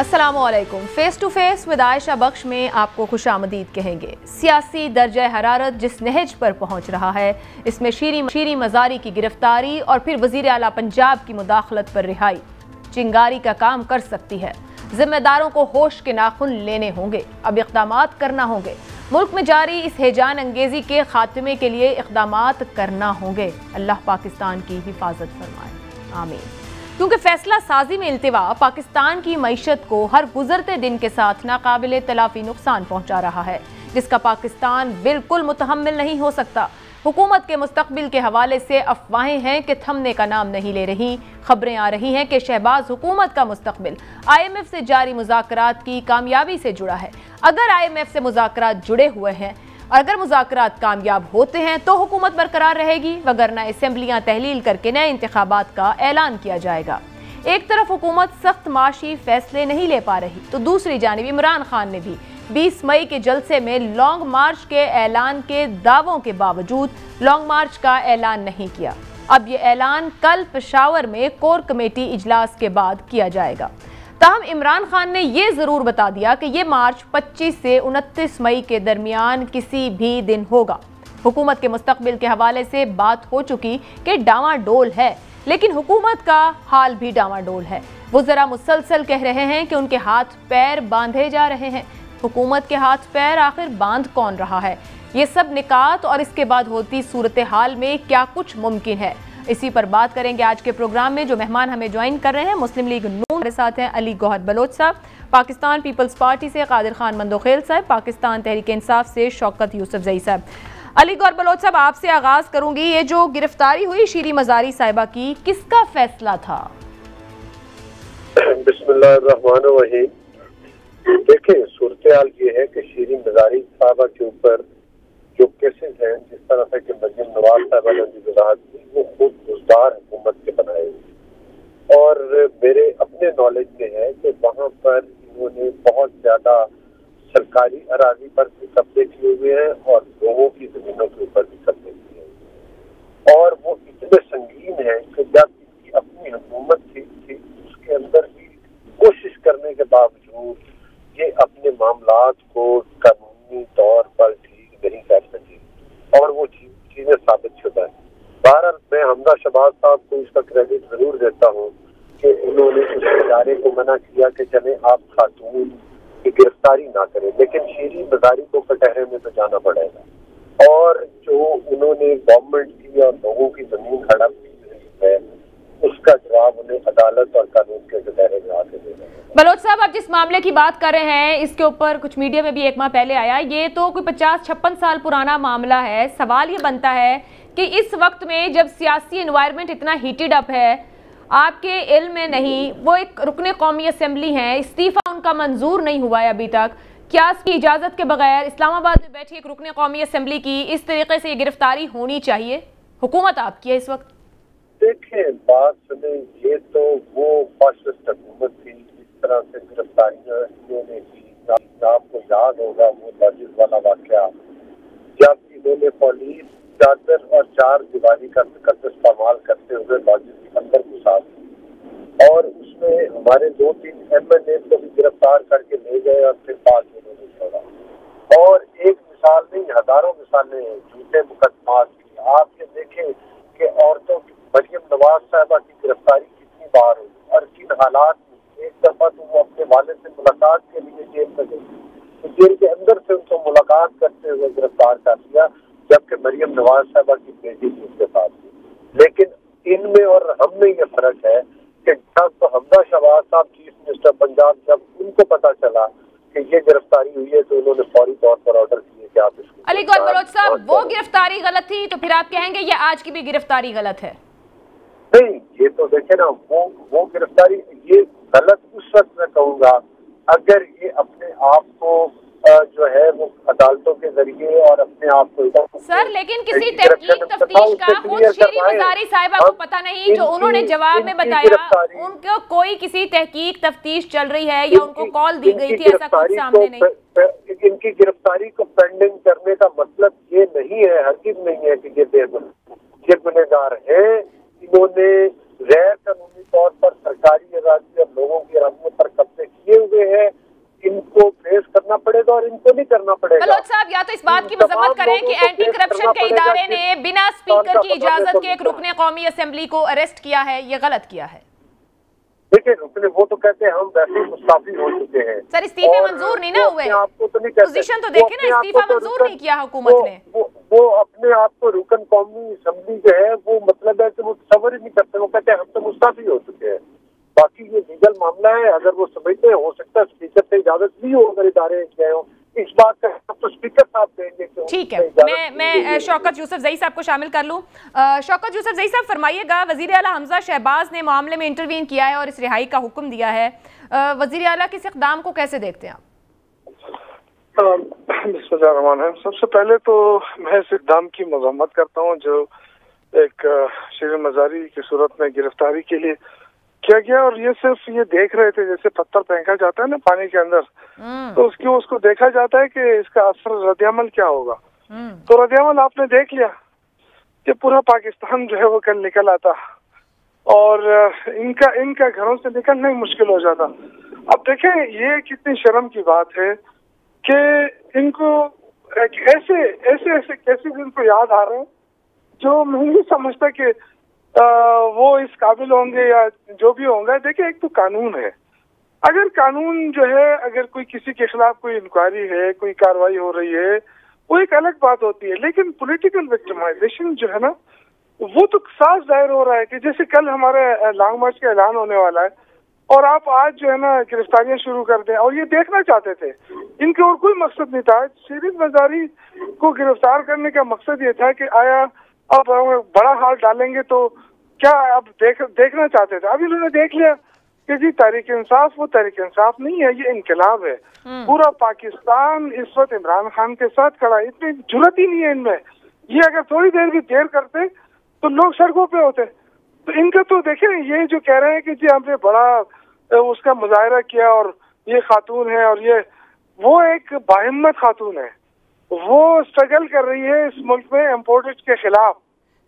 अस्सलामुअलैकुम। Face to face with Ayesha Bakhsh में आपको खुशामदीद कहेंगे। सियासी दर्जा हरारत जिस नहज पर पहुंच रहा है, इसमें शीरी मजारी की गिरफ्तारी और फिर वजीर आला पंजाब की मुदाखलत पर रिहाई चिंगारी का काम कर सकती है। जिम्मेदारों को होश के नाखुन लेने होंगे, अब इक़दामात करना होंगे। मुल्क में जारी इस हेजान अंगेजी के खात्मे के लिए इक़दामात करना होंगे। अल्लाह पाकिस्तान की हिफाजत फरमाए, आमीन। क्योंकि फैसला साजी में इल्तिवा पाकिस्तान की मईशत को हर गुजरते दिन के साथ नाकाबिले तलाफी नुकसान पहुंचा रहा है, जिसका पाकिस्तान बिल्कुल मुतहम्मिल नहीं हो सकता। हुकूमत के मुस्तकबिल के हवाले से अफवाहें हैं कि थमने का नाम नहीं ले रही। खबरें आ रही हैं कि शहबाज हुकूमत का मुस्तकबिल IMF से जारी मुज़ाकरात की कामयाबी से जुड़ा है। अगर IMF से मुज़ाकरात जुड़े हुए हैं, अगर मुज़ाकरात कामयाब होते हैं तो हुकूमत बरकरार रहेगी, वगरना असेंबलियां तहलील करके नए इंतखाबात का ऐलान किया जाएगा। एक तरफ हुकूमत सख्त माशी फैसले नहीं ले पा रही, तो दूसरी जानिब इमरान खान ने भी 20 मई के जलसे में लॉन्ग मार्च के ऐलान के दावों के बावजूद लॉन्ग मार्च का ऐलान नहीं किया। अब ये ऐलान कल पेशावर में कोर कमेटी इजलास के बाद किया जाएगा। ताहम इमरान खान ने यह जरूर बता दिया कि यह मार्च 25 से 29 मई के दरमियान किसी भी दिन होगा। हुकूमत के मुस्तकबिल के हवाले से बात हो चुकी कि डामाडोल है, लेकिन हुकूमत का हाल भी डामाडोल है। वो जरा मुसलसल कह रहे हैं कि उनके हाथ पैर बांधे जा रहे हैं। हुकूमत के हाथ पैर आखिर बांध कौन रहा है? ये सब निकात और इसके बाद होती सूरत हाल में क्या कुछ मुमकिन है, इसी पर बात करेंगे आज के प्रोग्राम में। जो मेहमान हमें ज्वाइन कर रहे हैं, मुस्लिम लीग नून हमारे साथ हैं अली गौहर बलोच साहब, पाकिस्तान पीपल्स पार्टी से कादिर खान मंदोखेल साहब, पाकिस्तान तहरीक इंसाफ से शौकत यूसुफजई साहब। अली गौहर बलोच साहब, आपसे आगाज करूंगी। ये जो गिरफ्तारी हुई शीरी मजारी साहिबा की, किसका फैसला था? बिस्मिल्लाहिर्रहमानिर्रहीम। देखिए, सूरत हाल ये है कि शीरी मजारी साहिबा के ऊपर जो केसेस हैं, जिस तरह से कि मरियम नवाज साहिबा ने वजाहत की, वो खुद बुजदार हुकूमत के बनाए हुए, और मेरे अपने नॉलेज में है कि वहाँ पर इन्होंने बहुत ज्यादा सरकारी अराजी पर भी कब्जे किए हुए हैं और लोगों की जमीनों के ऊपर भी कब्जे किए हैं। और वो इतने संगीन है कि जब इनकी अपनी हुकूमत थी उसके अंदर भी कोशिश करने के बावजूद ये अपने मामलात को कानूनी तौर पर नहीं कर सके, और वो चीजें साबित शुदा है। बहरहाल मैं हमजा शहबाज साहब को इसका क्रेडिट जरूर देता हूँ कि उन्होंने उस इदारे को मना किया कि चले आप खातून की गिरफ्तारी ना करें, लेकिन शीरी मजारी को कटहरे में तो जाना पड़ेगा। और जो उन्होंने गवर्नमेंट की और लोगों की जमीन हड़प की है, उसका जवाब उन्हें अदालत और कानून के कटहरे में आके देना है। बलोच साहब, आप जिस मामले की बात कर रहे हैं, इसके ऊपर कुछ मीडिया में भी एक माह पहले आया। ये तो कोई 50-56 साल पुराना मामला है। सवाल ये बनता है कि इस वक्त में जब सियासी एनवायरनमेंट इतना हीटेड अप है, आपके इल्म में नहीं, वो एक रुकने कौमी असेंबली है, इस्तीफा उनका मंजूर नहीं हुआ है अभी तक, क्या इसकी इजाजत के बगैर इस्लामाबाद में बैठी एक रुकने कौमी असेंबली की इस तरीके से गिरफ्तारी होनी चाहिए? हुकूमत आपकी है इस वक्त। देखिए, बात सुने, ये तो वो फाशिस्ट हुकूमत थी, इस तरह से गिरफ्तारियां इन्होंने की। आपको याद होगा वो लॉजिस वाला वाकया, जब इन्होंने पुलिस चादर और चार दीवारी का इस्तेमाल करते हुए लॉजिस के अंदर घुसा दी, और उसमें हमारे 2-3 MLA को भी गिरफ्तार करके ले गए और फिर बाद में उन्होंने छोड़ा। और एक मिसाल नहीं, हजारों मिसालें हैं झूठे मुकदमात की। आप ये देखें कि औरतों की, मरियम नवाज साहिबा की गिरफ्तारी कितनी बार हुई और किन हालात में। एक दफा तो वो अपने वाले से मुलाकात के लिए जेल में गई, तो जेल के अंदर से उनको मुलाकात करते हुए गिरफ्तार कर लिया, जबकि मरियम नवाज साहिबा की बेटी भी उसके साथ थी। लेकिन इनमें और हम में ये फर्क है कि जब हमजा शहबाज साहब चीफ मिनिस्टर पंजाब, जब उनको पता चला कि ये गिरफ्तारी हुई है, तो उन्होंने फौरी तौर पर ऑर्डर किए कि आप इसको। अली गौहर बलोच साहब, वो गिरफ्तारी गलत थी तो फिर आप कहेंगे ये आज की भी गिरफ्तारी गलत है? नहीं, ये तो देखे ना, वो गिरफ्तारी ये गलत उस वक्त मैं कहूँगा अगर ये अपने आप को जो है वो अदालतों के जरिए और अपने आप को। सर, लेकिन किसी तहकीक तफ्तीश का खुद शीरी मजारी साहिबा को पता नहीं, जो उन्होंने जवाब में बताया उनको कोई किसी तहकीक तफ्तीश चल रही है या उनको कॉल दी गई थी, ऐसा कुछ सामने नहीं। इनकी गिरफ्तारी को पेंडिंग करने का मतलब ये नहीं है, हरगिज़ नहीं है कि ये गुनहगार है। इन्होंने गैर कानूनी तौर पर सरकारी आजादी और लोगों की आरामियों पर कब्जे किए हुए पड़ेगा। बलोच साहब, या तो इस बात की मजम्मत करें कि एंटी करप्शन के इदारे ने बिना स्पीकर की इजाजत के एक रुकने कौमी असेंबली को अरेस्ट किया है, ये गलत किया है। देखिए रुकने, वो तो कहते हैं हम वैसे ही मुस्ताफी हो चुके हैं सर, इस्तीफे मंजूर नहीं ना हुए, आपको तो नहीं कहते, पोजीशन तो देखे ना, इस्तीफा मंजूर नहीं किया हुकूमत ने। वो अपने आप को रुकन कौमी असेंबली जो है वो मतलब है कि वो सबर ही नहीं करते, वो कहते हैं हम तो मुस्ताफी हो चुके हैं। बाकी ये लीगल मामला है, अगर वो समझते हैं हो सकता है स्पीकर से इजाजत ली हो अगर इदारे गए हो, इस बात का तो स्पीकर साहब देंगे। ठीक है, मैं शौकत यूसुफ जई साहब को शामिल कर लूं। शौकत यूसुफ जई साहब, फरमाइएगा, वजीर आला हमजा शहबाज ने मामले में इंटरवीन किया है और इस रिहाई का हुक्म दिया है, वजीर आला के इस इक़दाम को कैसे देखते हैं आप? बिस्मिल्लाहिर्रहमानिर्रहीम। सबसे पहले तो मैं इस इक़दाम की मज़म्मत करता हूँ जो एक शीरीन मज़ारी की सूरत में गिरफ्तारी के लिए किया गया, और ये सिर्फ ये देख रहे थे जैसे पत्थर फेंका जाता है ना पानी के अंदर, तो उसको देखा जाता है कि इसका असर रद्द-ए-अमल क्या होगा। तो रद्द-ए-अमल आपने देख लिया कि पूरा पाकिस्तान जो है वो कल निकल आता और इनका घरों से निकलना ही मुश्किल हो जाता। अब देखें ये कितनी शर्म की बात है कि इनको ऐसे केसेस इनको याद आ रहे हैं जो मैं नहीं समझता कि वो इस काबिल होंगे या जो भी होंगे। देखिए एक तो कानून है, अगर कानून जो है, अगर कोई किसी के खिलाफ कोई इंक्वायरी है, कोई कार्रवाई हो रही है, वो एक अलग बात होती है, लेकिन पॉलिटिकल विक्टिमाइजेशन जो है ना वो तो साफ जाहिर हो रहा है कि जैसे कल हमारे लॉन्ग मार्च का ऐलान होने वाला है और आप आज जो है ना गिरफ्तारियां शुरू कर दें, और ये देखना चाहते थे, इनके और कोई मकसद नहीं था। शीरीन मज़ारी को गिरफ्तार करने का मकसद ये था कि आया अब बड़ा हाल डालेंगे तो क्या, अब देखना चाहते थे। अब इन्होंने देख लिया कि जी तहरीक इंसाफ वो तहरीक इंसाफ नहीं है, ये इनकलाब है। पूरा पाकिस्तान इस वक्त इमरान खान के साथ खड़ा है, इतनी जुर्रत ही नहीं है इनमें। ये अगर थोड़ी देर भी देर करते तो लोग सड़कों पे होते। तो इनका तो देखें, ये जो कह रहे हैं कि जी हमने बड़ा उसका मुजाहरा किया और ये खातून है, और ये वो एक बाहिम्मत खातून है, वो स्ट्रगल कर रही है इस मुल्क में इम्पोर्टेड के खिलाफ।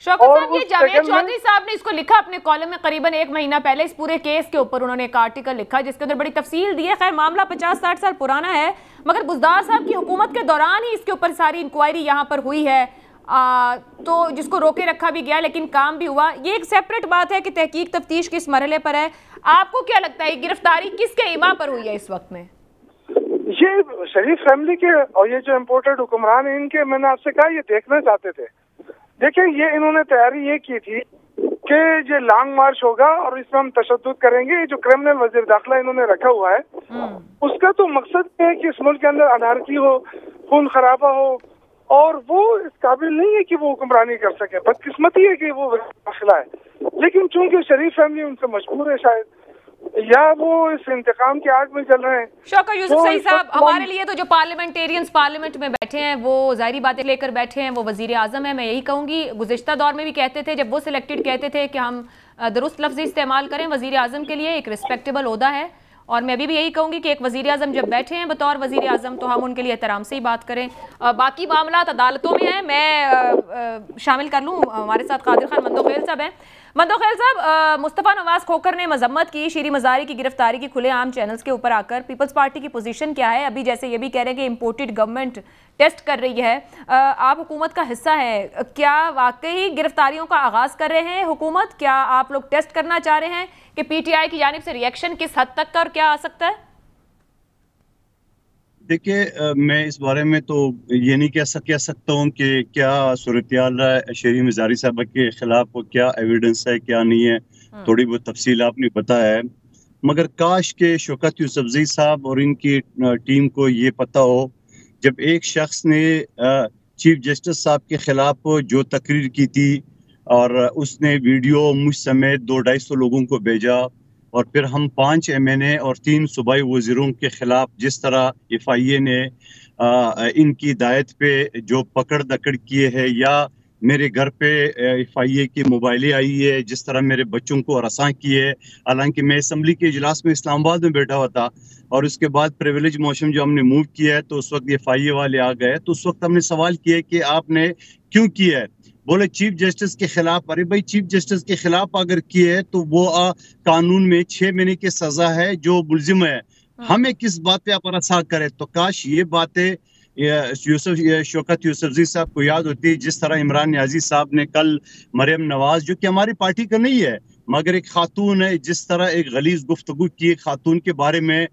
शौकत साहब, ये जावेद चौधरी साहब ने इसको लिखा अपने कॉलम में करीबन 1 महीना पहले, इस पूरे केस के ऊपर उन्होंने एक आर्टिकल लिखा जिसके अंदर बड़ी तफसील दी है। खैर मामला 50-60 साल पुराना है, मगर बुज़दार साहब की हुकूमत के दौरान ही इसके ऊपर सारी इंक्वायरी यहाँ पर हुई है, तो जिसको रोके रखा भी गया लेकिन काम भी हुआ। ये एक सेपरेट बात है कि तहकीक तफ्तीश किस मरहले पर है। आपको क्या लगता है गिरफ्तारी किसके इमा पर हुई है इस वक्त में? ये शरीफ फैमिली के और ये जो इम्पोर्टेड हुक्मरान है इनके, मैंने आपसे कहा ये देखना चाहते थे। देखिए ये इन्होंने तैयारी ये की थी कि ये लॉन्ग मार्च होगा और इसमें हम तशद्दुद करेंगे। जो क्रिमिनल वजीर दाखिला इन्होंने रखा हुआ है उसका तो मकसद है कि इस मुल्क के अंदर अनारकी हो, खून खराबा हो, और वो इस काबिल नहीं है कि वो हुक्मरानी कर सके। बदकिस्मती है कि वो दाखिला है, लेकिन चूंकि शरीफ फैमिली उनसे मजबूर है शायद, या वो इस इंतकाम की आग में चल रहे हैं। शौकत यूसुफ सही साहब, हमारे लिए तो जो पार्लियामेंटेरियंस पार्लियामेंट में बैठे हैं वो जाहिर बातें लेकर बैठे हैं, वो वजीर आजम है। मैं यही कहूँगी, गुज़िश्ता दौर में भी कहते थे, जब वो सिलेक्टेड कहते थे कि हम दुरुस्त लफ्ज़ इस्तेमाल करें, वजीर आजम के लिए एक रिस्पेक्टेबल ओहदा है, और मैं भी यही कहूँगी कि एक वजीर आजम जब बैठे हैं बतौर वजीर आजम तो हम उनके लिए एहतराम से ही बात करें। बाकी मामला अदालतों में है। मैं शामिल कर लूँ, हमारे साथ कादिर खान मंदोखेल साहब हैं। मंदोखेल साहब, मुस्तफ़ा नवाज खोखर ने मजम्मत की शीरीन मज़ारी की गिरफ्तारी की खुलेआम चैनल्स के ऊपर आकर। पीपल्स पार्टी की पोजीशन क्या है? अभी जैसे ये भी कह रहे हैं कि इम्पोर्टेड गवर्नमेंट टेस्ट कर रही है, आप हुकूमत का हिस्सा है, क्या वाकई गिरफ्तारियों का आगाज़ कर रहे हैं हुकूमत? क्या आप लोग टेस्ट करना चाह रहे हैं कि पीटीआई की जानिब से रिएक्शन किस हद तक का और क्या आ सकता है? देखिए, मैं इस बारे में तो ये नहीं कह सकता हूँ कि क्या सूरत-ए-हाल है शीरीन मज़ारी साहब के खिलाफ, क्या एविडेंस है क्या नहीं है, थोड़ी बहुत तफसील आपने बताया है। मगर काश के शौकत यूसुफज़ई साहब और इनकी टीम को ये पता हो, जब एक शख्स ने चीफ जस्टिस साहब के खिलाफ जो तकरीर की थी और उसने वीडियो मुझ समेत 200-250 लोगों को भेजा, और फिर हम 5 MNA और 3 सूबाई वज़ीरों के खिलाफ जिस तरह FIA ने इनकी हिदायत पे जो पकड़ दकड़ किए है, या मेरे घर पे FIA की मोबाइलें आई है, जिस तरह मेरे बच्चों को हरासा किए है। हालांकि मैं असम्बली के इजलास में इस्लामाबाद में बैठा हुआ था, और उसके बाद प्रिविलेज मोशन जो हमने मूव किया है तो उस वक्त FIA वाले आ गए, तो उस वक्त हमने सवाल किया कि आपने क्यों किया है? बोले चीफ जस्टिस के खिलाफ। अरे भाई, चीफ जस्टिस के खिलाफ अगर किए है तो वो कानून में 6 महीने की सजा है जो मुल्जिम है, हमें किस बात पे आप हरासा करें? तो काश ये बातें शौकत यूसुफजई साहब को याद होती है जिस तरह इमरान नियाजी साहब ने कल मरियम नवाज, जो कि हमारी पार्टी का नहीं है मगर एक खातून है, जिस तरह एक गलीज गुफ्तगू की एक खातून के बारे में,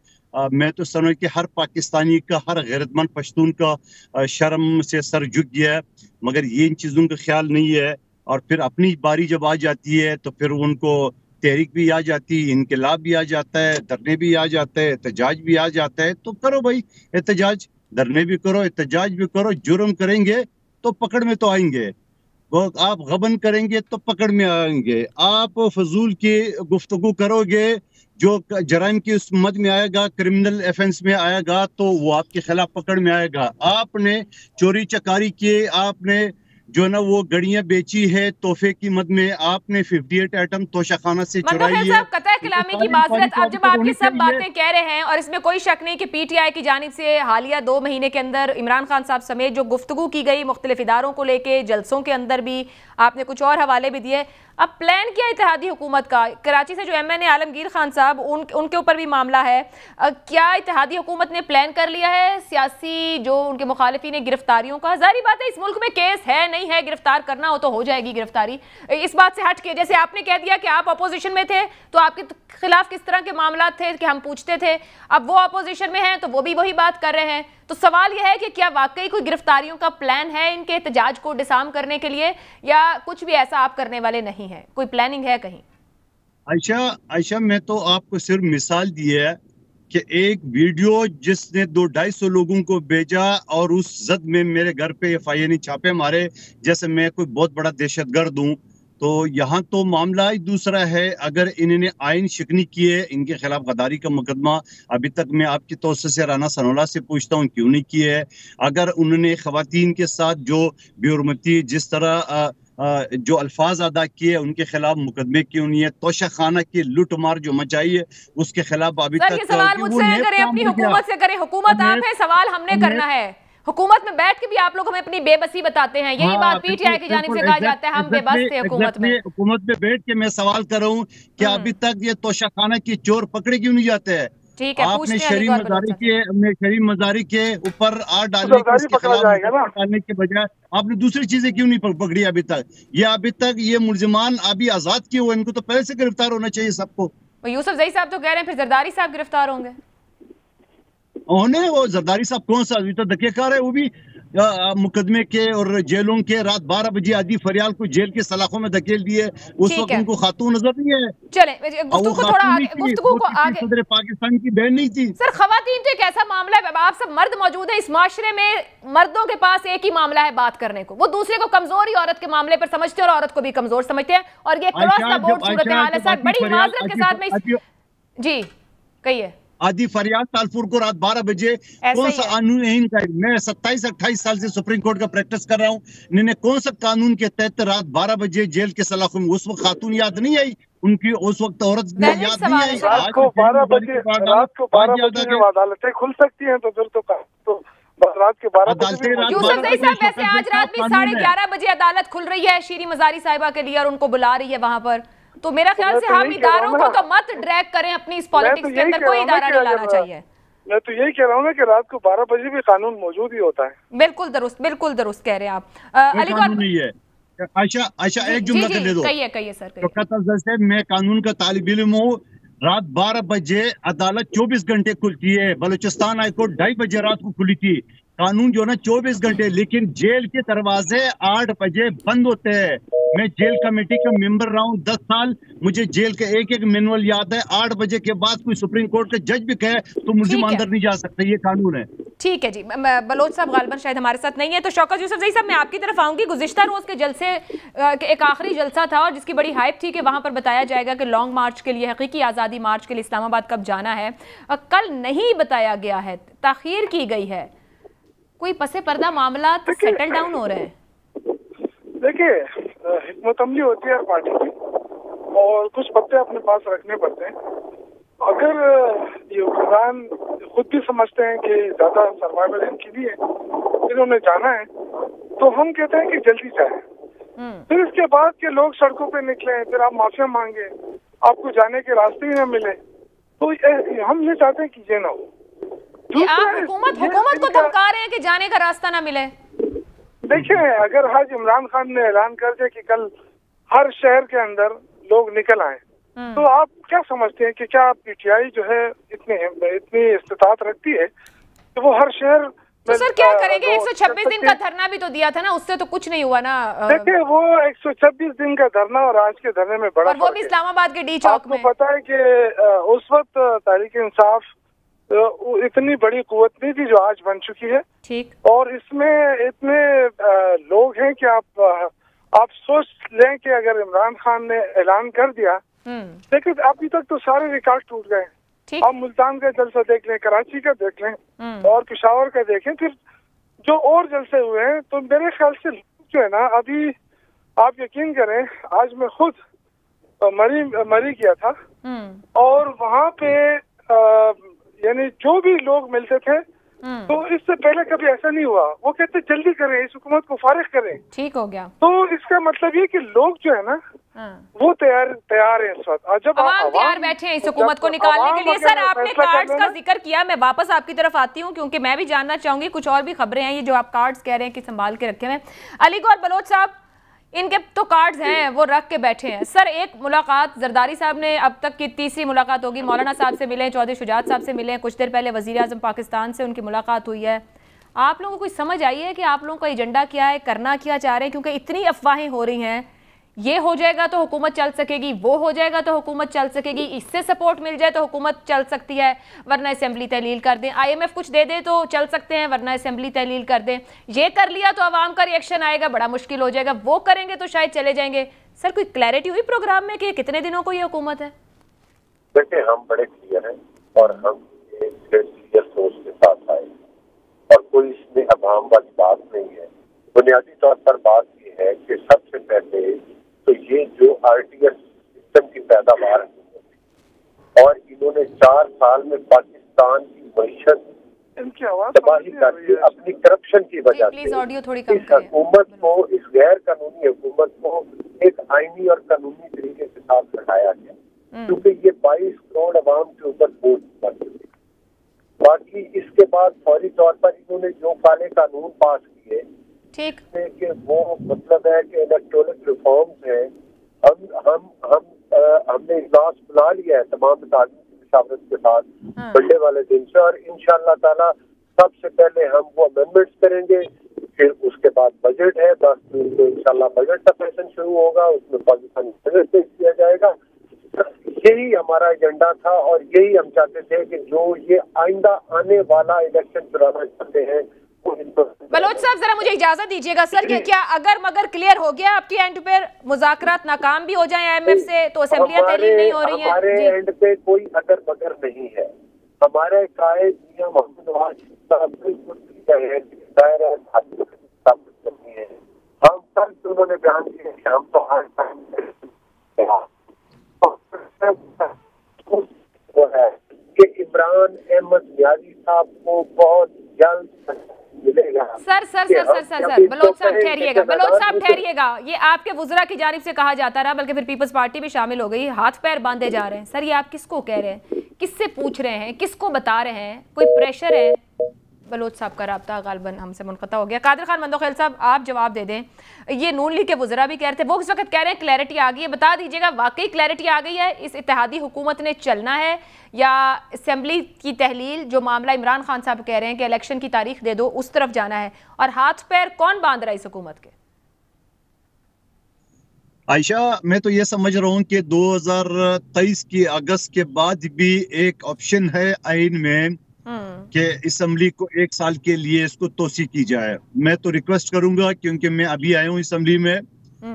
मैं तो समझ कि हर पाकिस्तानी का, हर गैरतमंद पश्तून का शर्म से सर झुक गया है, मगर ये इन चीज़ों का ख्याल नहीं है। और फिर अपनी बारी जब आ जाती है तो फिर उनको तहरीक भी आ जाती है, इनकलाब भी आ जाता है, धरने भी आ जाते हैं, एहतजाज भी आ जाता है। तो करो भाई एहतजाज, धरने भी करो, एहतजाज भी करो। जुर्म करेंगे तो पकड़ में तो आएंगे, वो आप गबन करेंगे तो पकड़ में आएंगे। आप फजूल की गुफ्तगू करोगे, जो जराइम की उस मद में आएगा, क्रिमिनल ऑफेंस में आएगा, तो वो आपके खिलाफ पकड़ में आएगा। आपने चोरी चकारी की, आपने जो ना वो गड़ियां बेची है तोहफे की मद में, आपने 58 आइटम तोशाखाना से चुराई है। कतई कलामी की माजरत, अब जब आप ये सब बातें कह रहे हैं, और इसमें कोई शक नहीं कि पीटीआई की जानिब से हालिया 2 महीने के अंदर इमरान खान साहब समेत जो गुफ्तगू की गई मुख्तलिफ इदारों को लेके, जलसों के अंदर भी आपने कुछ और हवाले भी दिए। अब प्लान किया इत्तेहादी हुकूमत का, कराची से जो MNA आलमगीर खान साहब, उनके ऊपर भी मामला है, क्या इत्तेहादी हुकूमत ने प्लान कर लिया है सियासी जो उनके मुखालिफिन है गिरफ्तारियों का? जाहिर बात है इस मुल्क में केस है नहीं है, गिरफ्तार करना हो तो हो जाएगी गिरफ्तारी। इस बात से हट के, जैसे आपने कह दिया कि आप अपोजिशन में थे तो आपके खिलाफ किस तरह के मामला थे कि हम पूछते थे, अब वो अपोजिशन में हैं तो वो भी वही बात कर रहे हैं। तो सवाल यह है कि क्या वाकई कोई गिरफ्तारियों का प्लान है इनके एहतजाज को डिसार्म करने के लिए, या कुछ भी ऐसा आप करने वाले नहीं है, कोई प्लानिंग है कहीं? आयशा मैं तो आपको सिर्फ मिसाल दी है कि एक वीडियो जिसने 200-250 लोगों को भेजा और उस जद में मेरे घर पे FIA छापे मारे जैसे मैं कोई बहुत बड़ा दहशतगर्द हूँ। तो यहाँ तो मामला ही दूसरा है। अगर इन्होंने आइन शिकनी की है, इनके खिलाफ गद्दारी का मुकदमा अभी तक मैं आपकी तौर से राना सनोला से पूछता हूँ क्यों नहीं किए है। अगर उन्होंने खवातीन के साथ जो बेहुरमती जिस तरह जो अल्फाज अदा किए उनके खिलाफ मुकदमे क्यों नहीं है। तोशा खाना की लूट मार जो मचाई है उसके खिलाफ अभी तक सवाल मुझसे करें, अपनी हुकूमत से करें। हुकूमत आप है, सवाल हमने करना है। हुकूमत में बैठ के भी आप लोग हमें अपनी बेबसी बताते हैं, यही बात पीटीआई की जानिब से कहा जाता है हम बेबस थे हुकूमत में। हुकूमत में बैठ के मैं सवाल कर रहा हूँ कि अभी तक ये तोशाखाना की चोर पकड़े क्यों नहीं जाते हैं? ठीक है, आपने शरीफ मजारी के ऊपर आड़ डालने के बजाय आपने दूसरी चीजें क्यों नहीं पकड़ी अभी तक? अभी तक ये मुलजिमान अभी आजाद किए हुए, इनको तो पहले से गिरफ्तार होना चाहिए सबको। यूसुफजई साहब तो कह रहे हैं फिर जरदारी साहब गिरफ्तार होंगे। उन्हें वो जरदारी साहब कौन सा अभी तो धक्केकार है, वो भी मुकदमे के और जेलों के। रात 12 बजे आदि फरियाल को जेल के सलाखों में धकेल दिए, उस वक्त उनको खातून नजर नहीं है। चले गुफ्तगू को थोड़ा आगे, गुफ्तगू को आगे। सदर पाकिस्तान की बहन नहीं थी सर। खवातीन तो एक ऐसा मामला है, आप सब मर्द मौजूद है इस माशरे में, मर्दों के पास एक ही मामला है बात करने को, वो दूसरे को कमजोर ही औरत के मामले पर समझते हैं और औरत को भी कमजोर समझते हैं, और ये क्रॉस द बोर्ड सूरत हाल है सर। बड़ी माजरत के साथ में जी कहिए। आदि फरियाद तालपुर को रात 12 बजे कौन सा कानून है इनका? मैं 27-28 साल से सुप्रीम कोर्ट का प्रैक्टिस कर रहा हूँ। इन्होंने कौन सा कानून के तहत रात 12 बजे जेल के सलाखों में? उस वक्त खातून याद नहीं आई उनकी, उस वक्त औरत याद नहीं आई। रात को 12 बजे अदालतें खुल सकती हैं तो फिर तो रात के 12 बजे। यूसुफजई साहब वैसे आज रात भी 11:30 बजे अदालत खुल रही है शीरी मजारी साहिबा के लिए और उनको बुला रही है वहां पर, तो मेरा ख्याल से हम इदारों को तो मत ड्रैग करें अपनी इस पॉलिटिक्स के अंदर, कोई इदारा नहीं लाना चाहिए। मैं तो यही कह रहा हूँ ना कि रात को 12 बजे भी कानून मौजूद ही होता है। बिल्कुल दुरुस्त कह रहे हैं आप। अलीगढ़ नहीं है। आयशा एक जुमला कर ले दो। कहिए सर। मैं कानून का तालिब इल्म हूँ। रात 12 बजे अदालत 24 घंटे खुलती है। बलूचिस्तान हाईकोर्ट 2:30 बजे रात को खुली थी। कानून जो ना 24 घंटे, लेकिन जेल के दरवाजे 8 बजे बंद होते हैं। मैं जेल कमेटी का मेंबर रहा हूँ 10 साल, मुझे जेल का एक मैनुअल याद है। 8 बजे के बाद कोई सुप्रीम कोर्ट का जज भी कहे तो मुलजिम अंदर नहीं जा सकता, ये कानून है। ठीक है जी। बलोच साहब गालिबन शायद हमारे साथ नहीं है, तो शौकत यूसुफजई साहब मैं आपकी तरफ आऊंगी। गुज़िश्ता रोज के जलसे एक आखिरी जलसा था और जिसकी बड़ी हाइप थी कि वहां पर बताया जाएगा कि लॉन्ग मार्च के लिए, हकीकी आज़ादी मार्च के लिए इस्लामाबाद कब जाना है। कल नहीं बताया गया है, ताखीर की गई है। कोई पसे पर्दा मामला सेटल डाउन हो रहे हैं? देखिए, हिकमत अमली होती है पार्टी की और कुछ पत्ते अपने पास रखने पड़ते हैं। अगर ये हुक्मरान खुद भी समझते हैं कि ज्यादा सर्वाइवल इनकी भी है, इन्होंने जाना है, तो हम कहते हैं कि जल्दी जाए। फिर इसके बाद के लोग सड़कों पे निकले, फिर आप माफिया मांगे, आपको जाने के रास्ते ही न मिले, तो हम ये चाहते हैं कि ये ना हो। आप हुकूमत को धमका रहे हैं कि जाने का रास्ता ना मिले। देखिए, अगर आज इमरान खान ने ऐलान कर दिया कि कल हर शहर के अंदर लोग निकल आए, तो आप क्या समझते हैं कि क्या पीटीआई जो है इतनी इस्तिताअत रखती है कि वो हर शहर तो सर क्या करेंगे? 126 दिन का धरना भी तो दिया था ना, उससे तो कुछ नहीं हुआ ना। देखिए, वो 126 दिन का धरना और आज के धरने में बड़ा, और वो भी इस्लामाबाद के डी चौक में। आपको पता है कि उस वक्त तहरीक इंसाफ इतनी बड़ी कुव्वत नहीं थी जो आज बन चुकी है। ठीक। और इसमें इतने लोग हैं कि आप सोच लें कि अगर इमरान खान ने ऐलान कर दिया, लेकिन अभी तक तो सारे रिकॉर्ड टूट गए। आप मुल्तान का जलसा देख लें, कराची का देख लें और पेशावर का देखें, फिर जो और जलसे हुए हैं, तो मेरे ख्याल से जो है ना, अभी आप यकीन करें, आज मैं खुद मरी किया था और वहाँ पे यानी जो भी लोग मिलते थे, तो इससे पहले कभी ऐसा नहीं हुआ। वो कहते जल्दी करें, इस हुकूमत को फारिग करें। ठीक हो गया। तो इसका मतलब ये कि लोग जो है ना, वो तैयार हैं इस वक्त। और जब आवाम तैयार बैठे हैं इस हुकूमत को निकालने के लिए। सर, आपने कार्ड्स का जिक्र किया, मैं वापस आपकी तरफ आती हूँ क्योंकि मैं भी जानना चाहूंगी, कुछ और भी खबरें हैं ये जो आप कार्ड्स कह रहे हैं कि संभाल के रखे हुए। अलीगौर बलोच साहब, इनके तो कार्ड्स हैं, वो रख के बैठे हैं। सर, एक मुलाकात जरदारी साहब ने, अब तक की तीसरी मुलाकात होगी, मौलाना साहब से मिले, चौधरी शुजात साहब से मिले, कुछ देर पहले वजीर आजम पाकिस्तान से उनकी मुलाकात हुई है। आप लोगों को कुछ समझ आई है कि आप लोगों का एजेंडा क्या है, करना क्या चाह रहे हैं? क्योंकि इतनी अफवाहें हो रही हैं, ये हो जाएगा तो हुकूमत चल सकेगी, वो हो जाएगा तो हुकूमत चल सकेगी, इससे सपोर्ट मिल जाए तो हुकूमत चल सकती है, वरना असेंबली तहलील कर दें, IMF कुछ दे दे तो चल सकते हैं, वरना असेंबली तहलील कर दें। ये कर लिया तो आवाम का रिएक्शन आएगा, बड़ा मुश्किल हो जाएगा, वो करेंगे तो शायद चले जाएंगे। सर, कोई क्लैरिटी हुई प्रोग्राम में कि कितने दिनों को ये हुकूमत है? देखिए, हम बड़े क्लियर हैं और हम क्लियर सोच के साथ आए और कोई इसमें अभाम वाली बात नहीं है। बुनियादी तौर पर बात ये है कि सबसे पहले तो ये जो RTS सिस्टम की पैदावार है और इन्होंने 4 साल में पाकिस्तान की मईशत तबाही कर दी अपनी करप्शन की वजह से। इस हुकूमत को, इस गैर कानूनी हुकूमत को एक आईनी और कानूनी तरीके के साथ हटाया गया, क्योंकि ये 22 करोड़ अवाम के ऊपर बोझ पड़ चुके। बाकी इसके बाद फौरी तौर पर इन्होंने जो काले कानून पास किए, ठीक है कि वो मतलब है कि इलेक्ट्रॉनिक रिफॉर्म्स हैं। हमने इजलास बुला लिया है तमाम तालीम की मशावरत के साथ मंडे वाले दिन से, और इंशाअल्लाह ताला सबसे पहले हम वो अमेंडमेंट्स करेंगे, फिर उसके बाद बजट है, 10 जून को इंशाअल्लाह बजट का सेशन शुरू होगा, उसमें पाकिस्तानी बजट पेश किया जाएगा। यही हमारा एजेंडा था और यही हम चाहते थे कि जो ये आइंदा आने वाला इलेक्शन चुराना चाहते हैं। बलोच साहब, जरा मुझे इजाजत दीजिएगा सर, कि क्या अगर मगर क्लियर हो गया आपकी एंड पर, मुज़ाकरात नाकाम भी हो जाए IMF से, तो असेंबलियां तहलील नहीं हो रही हैं? हमारे एंड पे कोई अगर मगर नहीं है। हमारे कायद मियां मोहम्मद नवाज साहब बिल्कुल है। हम कल उन्होंने बयान किया कि हम तो हर है कि इमरान अहमद नियाज़ी साहब को बहुत जल्द मिलेगा। सर बलोच साहब ठहरिएगा, ये आपके वुज़रा की जानिब से कहा जाता रहा, बल्कि फिर पीपल्स पार्टी भी शामिल हो गई, हाथ पैर बांधे जा रहे हैं। सर, ये आप किसको कह रहे हैं, किससे पूछ रहे हैं, किसको बता रहे हैं? कोई प्रेशर है? बलोच साहब का राब्ता गालिबन हमसे मुनक़ता हो गया। कादिर खान मंदोखेल साहब, आप जवाब दे दें। ये नून लीग के वुज़रा भी कह रहे थे, वो इस वक्त कह रहे हैं क्लैरिटी आ गई है। बता दीजिएगा, वाकई क्लैरिटी आ गई है? इस इत्तेहादी हुकूमत ने चलना है या असेंबली की तहलील, जो मामला इमरान खान साहब कह रहे हैं कि इलेक्शन की तारीख दे दो, उस तरफ जाना है? और हाथ पैर कौन बांध रहा है इस हुकूमत के? आयशा, मैं तो ये समझ रहा हूँ कि 2023 की अगस्त के बाद भी एक ऑप्शन है आइन में कि असेंबली को 1 साल के लिए इसको तोसी की जाए। मैं तो रिक्वेस्ट करूंगा, क्योंकि मैं अभी आया हूँ असेंबली में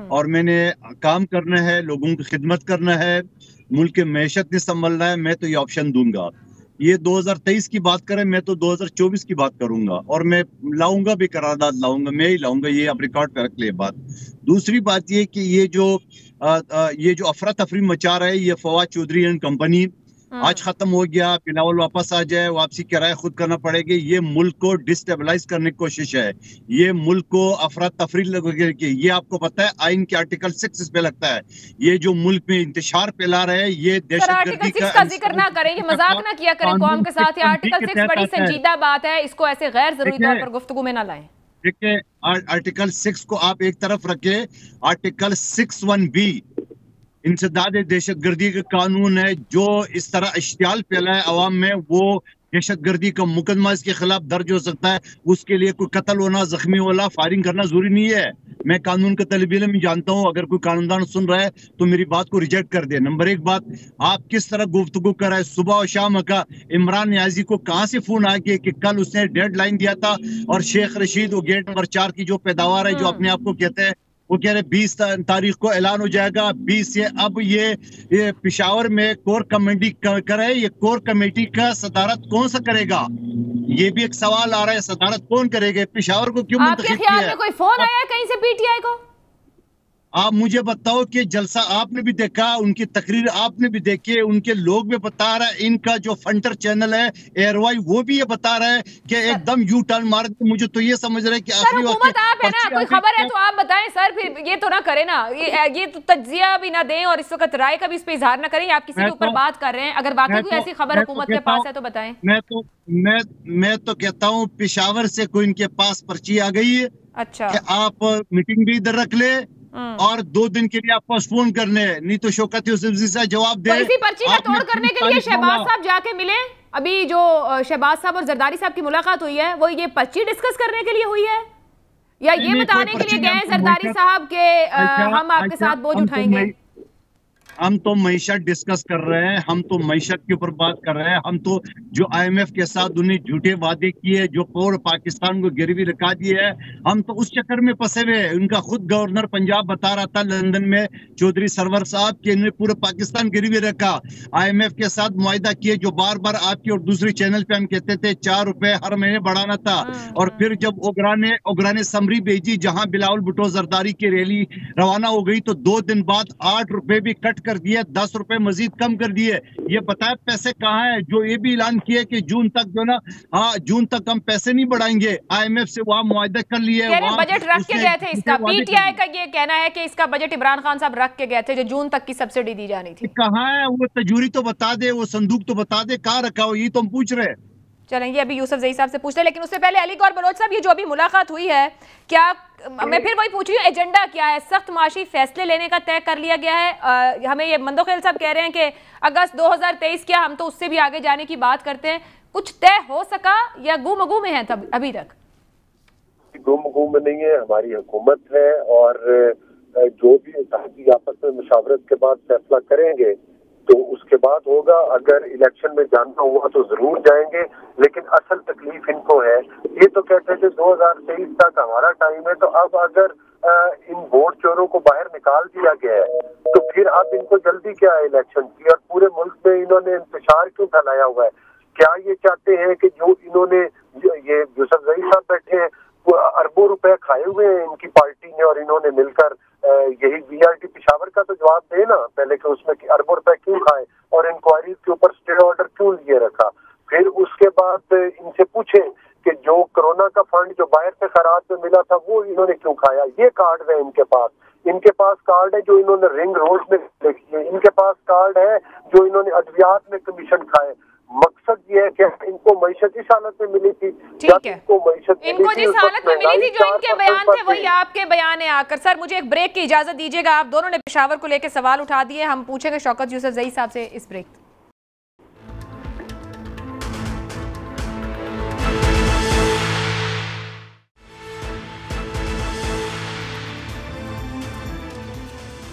और मैंने काम करना है, लोगों की खिदमत करना है, मुल्क की मैशत ने संभलना है, मैं तो ये ऑप्शन दूंगा। ये 2023 की बात करें, मैं तो 2024 की बात करूंगा और मैं लाऊंगा भी, करारदाद लाऊंगा, मैं ही लाऊंगा। ये आप रिकॉर्ड पे रख ले बात। दूसरी बात ये कि ये जो अफरा तफरी मचा रहा है ये फवाद चौधरी एंड कंपनी, आज खत्म हो गया, बिलावल वापस आ जाए, वापसी किराया खुद करना पड़ेगी। ये मुल्क को डिस्टेबलाइज करने की कोशिश है, ये मुल्क को अफरा तफरी की। ये आपको पता है आइन के आर्टिकल 6 इस पे लगता है। ये जो मुल्क में इंतशार फैला रहे हैं, ये दहशतगर्दी का जिक्र ना करें, ये मजाक ना किया करें कौम के साथ। आर्टिकल 6 बड़ी संजीदा बात है, इसको ऐसे गैर जरूरी तौर पर गुफ्तगू में ना लाएं। देखिए, आर्टिकल 6 को आप एक तरफ रखे, आर्टिकल 61B इंसदाद दहशतगर्दी का कानून है। जो इस तरह इश्तियाल फैलाए अवाम में, वो दहशतगर्दी का मुकदमा इसके खिलाफ दर्ज हो सकता है। उसके लिए कोई कत्ल होना, जख्मी होना, फायरिंग करना जरूरी नहीं है। मैं कानून का तलब इल्म जानता हूँ, अगर कोई कानूनदान सुन रहा है तो मेरी बात को रिजेक्ट कर दे। नंबर एक बात, आप किस तरह गुफ्तगू कर रहे हैं सुबह और शाम का। इमरान न्याजी को कहाँ से फोन आ गया कि कल उसने डेडलाइन दिया था, और शेख रशीद वो गेट नंबर 4 की जो पैदावार है, जो अपने आप को कहते हैं, वो कह रहे 20 तारीख को ऐलान हो जाएगा। 20 से अब ये पिशावर में कोर कमेटी करे, ये कोर कमेटी का सदारत कौन सा करेगा? ये भी एक सवाल आ रहा है, सदारत कौन करेगा? पिशावर को क्यों आपके ख्याल में कोई फोन आया कहीं से पीटीआई को? आप मुझे बताओ कि जलसा आपने भी देखा, उनकी तकरीर आपने भी देखी, उनके लोग भी बता रहे हैं। इनका जो फंटर चैनल है एयरवाई, वो भी ये बता रहा है कि एकदम यू टर्न मार दे। मुझे तो ये समझ रहे हैं कि आखिरी हुकूमत आप है ना, कोई खबर है तो आप बताएं सर। फिर ये तो ना करें ना, ये तो तज्जिया भी ना दें और इस वक्त राय का भी इस पे इजहार ना करें। आप किसी के ऊपर बात कर रहे हैं, अगर वाकई कोई ऐसी खबर हुकूमत के पास है तो बताएं। मैं तो कहता हूँ पेशावर से कोई इनके पास पर्ची आ गई है। अच्छा, कि आप मीटिंग भी इधर रख ले और 2 दिन के लिए आप पोस्टपोन कर ले, नहीं तो शौकत यूसुफ से जवाब दे। तो इसी पर्ची का तोड़ करने के लिए शहबाज साहब जाके मिले। अभी जो शहबाज साहब और जरदारी साहब की मुलाकात हुई है, वो ये पर्ची डिस्कस करने के लिए हुई है, या ये बताने के लिए गए जरदारी साहब के हम आपके साथ बोझ उठाएंगे? हम तो मईशत डिस्कस कर रहे हैं, हम तो मईशत के ऊपर बात कर रहे हैं। हम तो जो IMF के साथ उन्हें झूठे वादे किए, जो पूरे पाकिस्तान को गिरवी रखा दिए है, हम तो उस चक्कर में फंसे हुए हैं। उनका खुद गवर्नर पंजाब बता रहा था लंदन में, चौधरी सरवर साहब, कि इन्होंने पूरे पाकिस्तान गिरवी रखा। IMF के साथ मुआहदा किए, जो बार बार आपकी और दूसरी चैनल पे हम कहते थे 4 रुपए हर महीने बढ़ाना था। और फिर जब ओगरा ने समरी भेजी, जहां बिलावल भुट्टो जरदारी की रैली रवाना हो गई, तो 2 दिन बाद 8 रुपए भी कट कर दिए, 10 रुपए मजीद कम कर दिए। ये बताए पैसे कहाँ हैं? जो ये भी ऐलान किए कि जून तक जो ना, जून तक हम पैसे नहीं बढ़ाएंगे। IMF से वहां मुआहदा कर लिए, बजट रख के गए थे इसका। PTI का ये कहना है कि इसका बजट इमरान खान साहब रख के गए थे, जो जून तक की सब्सिडी दी जानी थी। कहाँ है वो? तजूरी तो बता दे, वो संदूक तो बता दे, कहाँ रखा हो? ये तो हम पूछ रहे हैं। चलेंगे अभी यूसुफ जई साहब से पूछते हैं, लेकिन उससे पहले अली गौर बलोच साहब, ये जो अभी मुलाकात हुई है, क्या मैं फिर वही पूछ रही हूँ, एजेंडा क्या है? सख्त माशी फैसले लेने का तय कर लिया गया है? हमें ये मंदोखेल साहब कह रहे हैं कि अगस्त 2023 क्या, हम तो उससे भी आगे जाने की बात करते हैं। कुछ तय हो सका या गुमगू में है तब अभी तक? गुमगू में नहीं है, हमारी हुकूमत है, और जो भी इत्तेहादी आपस में मुशावरत के बाद फैसला करेंगे तो उसके बाद होगा। अगर इलेक्शन में जाना हुआ तो जरूर जाएंगे, लेकिन असल तकलीफ इनको है। ये तो कहते थे 2023 तक हमारा टाइम है, तो अब अगर इन वोट चोरों को बाहर निकाल दिया गया है, तो फिर अब इनको जल्दी क्या है इलेक्शन की? और पूरे मुल्क में इन्होंने इंतशार क्यों फैलाया हुआ है? क्या ये चाहते हैं कि जो इन्होंने ये यूसुफ जई साहब बैठे हैं, अरबों रुपए खाए हुए हैं इनकी पार्टी ने, और इन्होंने मिलकर यही BRT पेशावर का तो जवाब दे ना पहले कि उसमें अरबों रुपए क्यों खाए और इंक्वायरी के ऊपर स्टे ऑर्डर क्यों लिए रखा। फिर उसके बाद इनसे पूछे कि जो कोरोना का फंड जो बाहर से खराब में मिला था वो इन्होंने क्यों खाया। ये कार्ड है इनके पास कार्ड है जो इन्होंने रिंग रोड में देखी है, इनके पास कार्ड है जो इन्होंने अद्वियात में कमीशन खाए। मकसद ये है कि इनको मईशत इस हालत में मिली थी, ठीक है, इनको जिस हालत में मिली थी, जो इनके बयान थे वही आपके बयान है आकर। सर मुझे एक ब्रेक की इजाजत दीजिएगा, आप दोनों ने पेशावर को लेकर सवाल उठा दिए, हम पूछेंगे शौकत यूसुफ जई साहब से इस ब्रेक।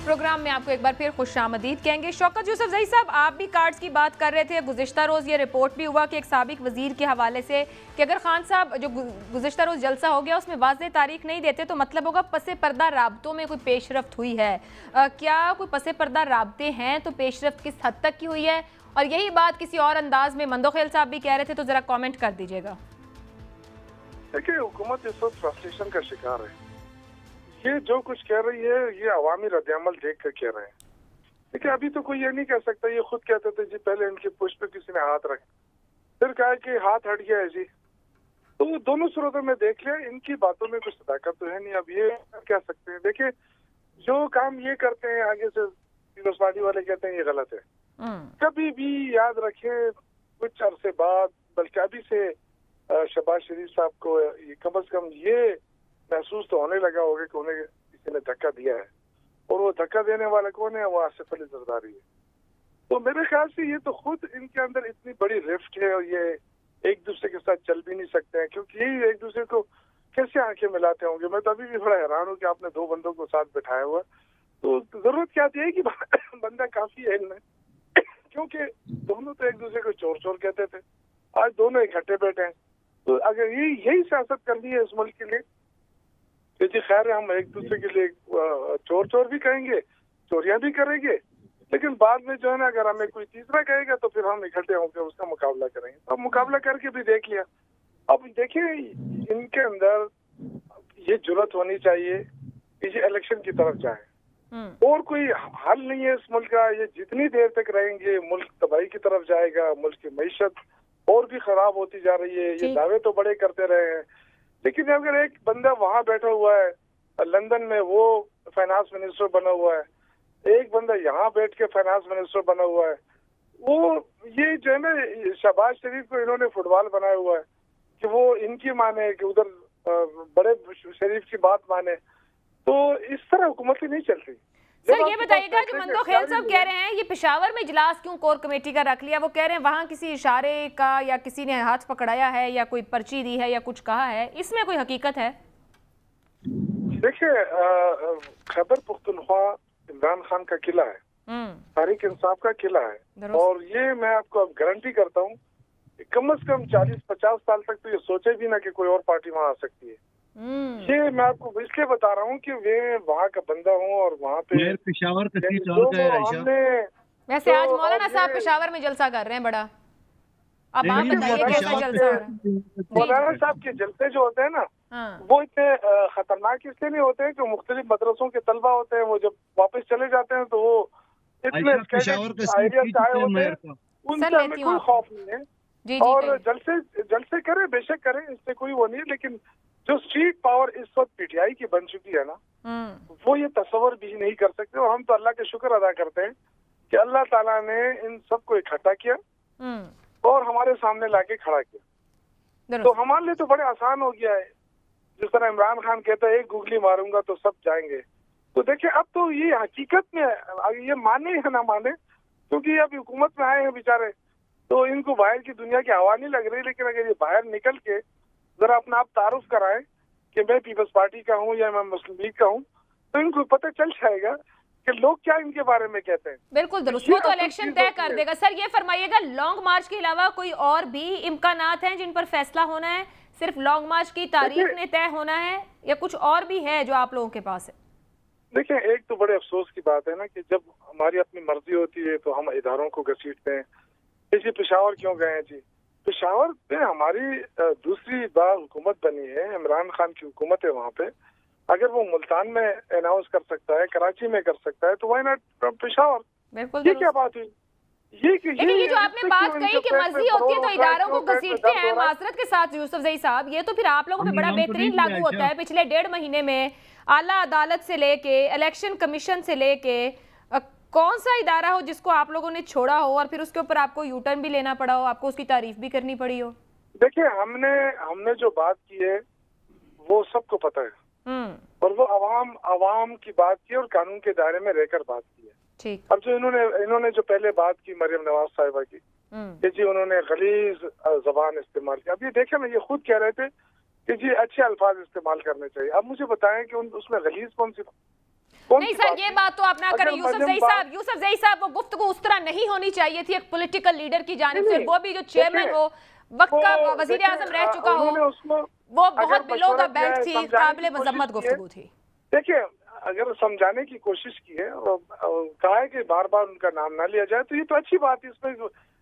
प्रोग्राम में आपको एक बार फिर खुशामदीद कहेंगे। शौकत यूसुफ जई साहब, आप भी कार्ड्स की बात कर रहे थे। गुज़िश्ता रोज़ ये रिपोर्ट भी हुआ कि एक साबिक वजीर के हवाले से कि अगर खान साहब जो गुज़िश्ता रोज़ जलसा हो गया उसमें वाज़ेह तारीख नहीं देते तो मतलब होगा पसे पर्दा राब्तों में कोई पेशरफ्त हुई है। क्या कोई पसे पर्दा राब्ते हैं तो पेशरफ्त किस हद तक की हुई है? और यही बात किसी और अंदाज में मंदोखेल साहब भी कह रहे थे, तो ज़रा कॉमेंट कर दीजिएगा। देखिए, हुकूमत इस वक्त फ्रस्ट्रेशन का शिकार है। ये जो कुछ कह रही है ये अवामी रद्द-ए-अमल देख कर कह रहे हैं। देखिए अभी तो कोई ये नहीं कह सकता, ये खुद कहते थे जी पहले इनके पुष्प पे किसी ने हाथ रखा, फिर कहा कि हाथ हट गया है जी। तो दोनों सूरतों में देख लिया, इनकी बातों में कुछ ताकत तो है नहीं। अब ये कह सकते हैं, देखिए जो काम ये करते हैं आगे से पीपल्स पार्टी वाले कहते हैं ये गलत है। कभी भी याद रखें कुछ अरसे बाद, बल्कि अभी से शहबाज शरीफ साहब को कम से कम ये महसूस तो होने लगा होगा कि उन्हें किसी ने धक्का दिया है, और वो धक्का देने वाला कौन है? वो आसिफ अली जरदारी है। तो मेरे ख्याल से ये तो खुद इनके अंदर इतनी बड़ी रिफ्ट है, और ये एक दूसरे के साथ चल भी नहीं सकते हैं, क्योंकि यही एक दूसरे को कैसे आंखें मिलाते होंगे। मैं तो अभी भी बड़ा हैरान हूँ कि आपने दो बंदों को साथ बिठाया हुआ। तो जरूरत क्या थी कि बंदा काफी है इनमें, क्योंकि दोनों तो एक दूसरे को चोर चोर कहते थे, आज दोनों इकट्ठे बैठे हैं। तो अगर यही सियासत करनी है इस मुल्क के लिए कि जी खैर हम एक दूसरे के लिए चोर चोर भी कहेंगे, चोरियां भी करेंगे, लेकिन बाद में जो है ना अगर हमें कोई तीसरा कहेगा तो फिर हम इकट्ठे होकर उसका मुकाबला करेंगे। तो मुकाबला करके भी देख लिया। अब देखिए इनके अंदर ये जुर्रत होनी चाहिए कि ये इलेक्शन की तरफ जाए, और कोई हल नहीं है इस मुल्क का। ये जितनी देर तक रहेंगे मुल्क तबाही की तरफ जाएगा, मुल्क की मईशत और भी खराब होती जा रही है। ये दावे तो बड़े करते रहे हैं, लेकिन अगर एक बंदा वहां बैठा हुआ है लंदन में, वो फाइनेंस मिनिस्टर बना हुआ है, एक बंदा यहाँ बैठ के फाइनेंस मिनिस्टर बना हुआ है, वो ये जो है ना शहबाज शरीफ को इन्होंने फुटबॉल बनाया हुआ है कि वो इनकी माने कि उधर बड़े शरीफ की बात माने। तो इस तरह हुकूमत ही नहीं चलती। सर ये बताइएगा जो मंदोखेल साहब कह रहे हैं ये पेशावर में इजलास क्यों कोर कमेटी का रख लिया, वो कह रहे हैं वहां किसी इशारे का या किसी ने हाथ पकड़ाया है या कोई पर्ची दी है या कुछ कहा है, इसमें कोई हकीकत है? देखिए खैबर पख्तूनख्वा इमरान खान का किला है, तहरीक इंसाफ का किला है, और ये मैं आपको अब गारंटी करता हूँ कम से कम 40-50 साल तक तो ये सोचे भी ना कि कोई और पार्टी वहाँ आ सकती है। ये मैं आपको इसलिए बता रहा हूँ कि वे वहाँ का बंदा हूँ, और वहाँ पे पेशावर का वैसे आज मौलाना साहब पेशावर में जलसा कर रहे हैं बड़ा। अब आप बताइए कैसा जलसा हो रहा है? मौलाना साहब के जलसे जो होते हैं ना वो इतने खतरनाक इसलिए नहीं होते हैं कि मुख्तलिफ मदरसों के तलबा होते हैं, वो जब वापस चले जाते हैं तो वो इतने आइडिया आए होते हैं, उनसे हमें कोई खौफ नहीं है। और जलसे करे बेशक करें, इससे कोई वो नहीं है, लेकिन जो स्ट्रीट पावर इस वक्त पीटीआई की बन चुकी है ना, वो ये तस्वर भी नहीं कर सकते। और हम तो अल्लाह के शुक्र अदा करते हैं कि अल्लाह ताला ने इन सबको इकट्ठा किया और हमारे सामने लाके खड़ा किया। तो हमारे लिए तो बड़े आसान हो गया है, जिस तरह इमरान खान कहता है एक गुगली मारूंगा तो सब जाएंगे। तो देखिए अब तो ये हकीकत में ये माने या ना माने, क्योंकि अब हुकूमत में आए हैं बेचारे, तो इनको बाहर की दुनिया की हवा नहीं लग रही। लेकिन अगर ये बाहर निकल के जरा अपना आप तारुफ कराएं कि मैं पीपल्स पार्टी का हूँ या मैं मुस्लिम लीग का हूँ, तो इनको पता चल जाएगा कि लोग क्या इनके बारे में कहते हैं। बिल्कुल दुरुस्त, वो तो इलेक्शन तय कर देगा। सर ये फरमाइएगा लॉन्ग मार्च के अलावा कोई और भी इम्कानात हैं जिन पर फैसला होना है? सिर्फ लॉन्ग मार्च की तारीख ने तय होना है या कुछ और भी है जो आप लोगों के पास है? देखिए एक तो बड़े अफसोस की बात है ना कि जब हमारी अपनी मर्जी होती है तो हम इदारों को घसीटते हैं। जैसे पेशावर क्यों गए हैं जी? पेशावर पे हमारी दूसरी बार हुकूमत बनी है, इमरान खान की हुकूमत है वहाँ पे। अगर वो मुल्तान में अनाउंस कर सकता है, कराची में कर सकता है, तो व्हाई नॉट पेशावर? बिल्कुल। ये क्या बात हुई? लेकिन ये जो आपने बात कही कि मर्जी होती है तो इदारों को घसीटते हैं, माजरत के साथ यूसुफजई साहब, ये तो फिर आप लोगों पे बड़ा बेहतरीन लागू होता है। पिछले 1.5 महीने में आला अदालत से लेके इलेक्शन कमीशन से लेके कौन सा इदारा हो जिसको आप लोगों ने छोड़ा हो और फिर उसके ऊपर आपको यूटर्न भी लेना पड़ा हो, आपको उसकी तारीफ भी करनी पड़ी हो? देखिए हमने जो बात की है वो सबको पता है, और वो अवाम की बात की और कानून के दायरे में रहकर बात की है। ठीक। अब जो इन्होंने जो पहले बात की मरियम नवाज साहिबा की कि जी उन्होंने गलीज जबान इस्तेमाल की, अब ये देखे ना ये खुद कह रहे थे कि जी अच्छे अल्फाज इस्तेमाल करने चाहिए। अब मुझे बताएं कि उसमें गलीज कौन सी नहीं सर, ये बात तो आप ना करें यूसुफजई साहब, वो गुफ्तगू उस तरह नहीं होनी चाहिए थी एक पॉलिटिकल लीडर की जानिब से, वो भी जो चेयरमैन हो, वक्त का वजीर आजम रह चुका हो, वो बहुत बिलो द बेल्ट थी, काबिल मजम्मत गुफ्तगू थी। देखिए अगर समझाने की कोशिश की है और कहा है कि बार बार उनका नाम ना लिया जाए, तो ये तो अच्छी बात है,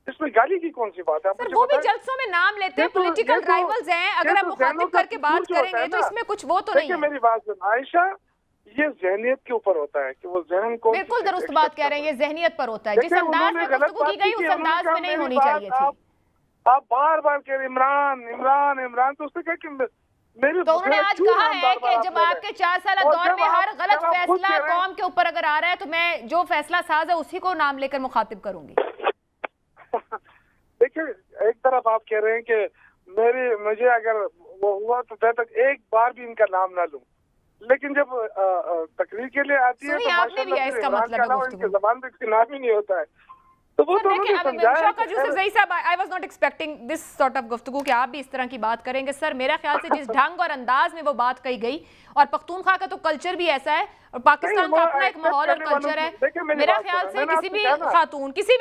इसमें गाली की कौन सी बात है? सर वो भी जलसों में नाम लेते हैं, पॉलिटिकल राइवल्स हैं, अगर आप मुखातिब करके बात करेंगे तो इसमें कुछ वो तो नहीं है। मेरी बात सुन आयशा, ये जहनियत के ऊपर होता है कि वो जहन को बिल्कुल दुरुस्त बात कह रहे हैं, ये जहनियत पर होता है। जिस अंदाज में गुफ्तगू की गई उस अंदाज में नहीं होनी चाहिए थी। आप बार बार कह रहे इमरान इमरान इमरान, तो उसने कहा कि मेरे तो उन्होंने आज कहा है कि जब आपके 4 साल दौर में हर गलत फैसला कौम के ऊपर अगर आ रहा है तो मैं जो फैसला साज है उसी को नाम लेकर मुखातिब करूंगी। देखिए, एक तरफ आप कह रहे हैं कि मुझे अगर वो हुआ तो मैं तक एक बार भी इनका नाम ना लूं, लेकिन जब तकरीर के लिए आती है तो आपने भी इसका मतलब इनके ज़बान पे इसका नाम ही नहीं होता है। तो वो I was not expecting this sort of गुफ्तगू कि आप भी इस तरह की बात करेंगे। सर मेरा ख्याल से जिस ढंग और अंदाज में वो बात कही गई, और पख्तूनख्वा का तो कल्चर भी ऐसा है और पाकिस्तान का अपना एक माहौल और कल्चर है, मेरा ख्याल से किसी भी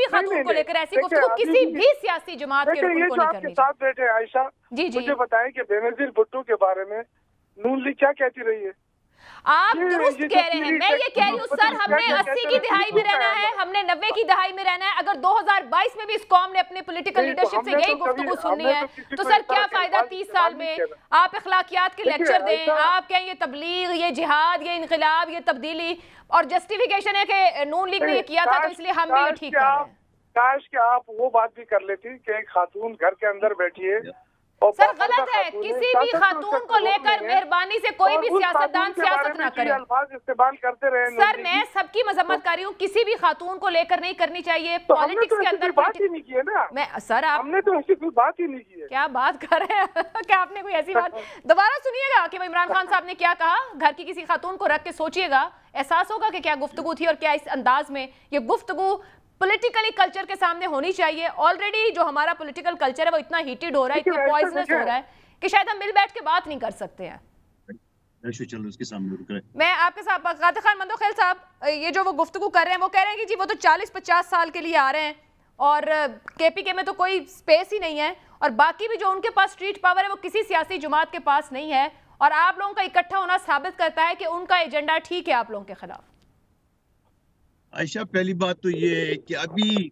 खातून को लेकर ऐसी गुफ्तगू किसी भी सियासी जमात के रुकन को नहीं करनी साथ बैठे आयशा जी मुझे बताएं कि बेनजीर भुट्टो के बारे में नून लीग क्या कहती रही है। आप दुरुस्त कह रहे हैं, मैं ये कह रही हूँ सर हमने 80 की दहाई में रहना है, हमने 90 की दहाई में रहना है। अगर 2022 में भी इस कौम ने अपने पॉलिटिकल लीडरशिप से यही गुफ्तगू सुननी है तो सर क्या फायदा 30 साल में आप अखलाकियात के लेक्चर दें, आप कहें ये तबलीग, ये जिहाद, ये इनकलाब, ये तब्दीली, और जस्टिफिकेशन है कि नून लीग ने ये किया था तो इसलिए हम भी ये ठीक कर रहे हैं। काश कि आप वो बात भी कर लेती कि एक खातून घर के अंदर बैठी है। सर गलत है, किसी भी खातून को लेकर मेहरबानी से कोई भी सियासतदान सियासत ना करे। अल्फाज इस्तेमाल करते रहे। सर मैं सबकी मजम्मत कर रही हूँ, किसी भी खातून को लेकर नहीं करनी चाहिए। पॉलिटिक्स के अंदर बात ही नहीं की है ना। मैं सर हमने तो ऐसी कोई बात ही नहीं की है। क्या बात कर रहे हैं क्या आपने कोई ऐसी बात दोबारा सुनिएगा कि इमरान खान साहब ने क्या कहा। घर की किसी खातून को रख के सोचिएगा, एहसास होगा कि क्या गुफ्तगू थी और क्या इस अंदाज में ये गुफ्तगू पॉलिटिकली कल्चर के सामने होनी चाहिए। ऑलरेडी जो हमारा पॉलिटिकल कल्चर है वो इतना हीटेड हो रहा है, इतना पॉइजनस हो रहा है कि शायद हम मिल बैठ के बात नहीं कर सकते हैं। चलो उसके सामने रुक रहे। मैं आपके साथ कादिर खान मंदोखेल साहब, ये जो वो गुफ्तगू कर रहे हैं वो कह रहे हैं कि जी वो तो 40-50 साल के लिए आ रहे हैं और केपीके में तो कोई स्पेस ही नहीं है, और बाकी भी जो उनके पास स्ट्रीट पावर है वो किसी सियासी जमात के पास नहीं है, और आप लोगों का इकट्ठा होना साबित करता है कि उनका एजेंडा ठीक है आप लोगों के खिलाफ। आयशा, पहली बात तो ये है कि अभी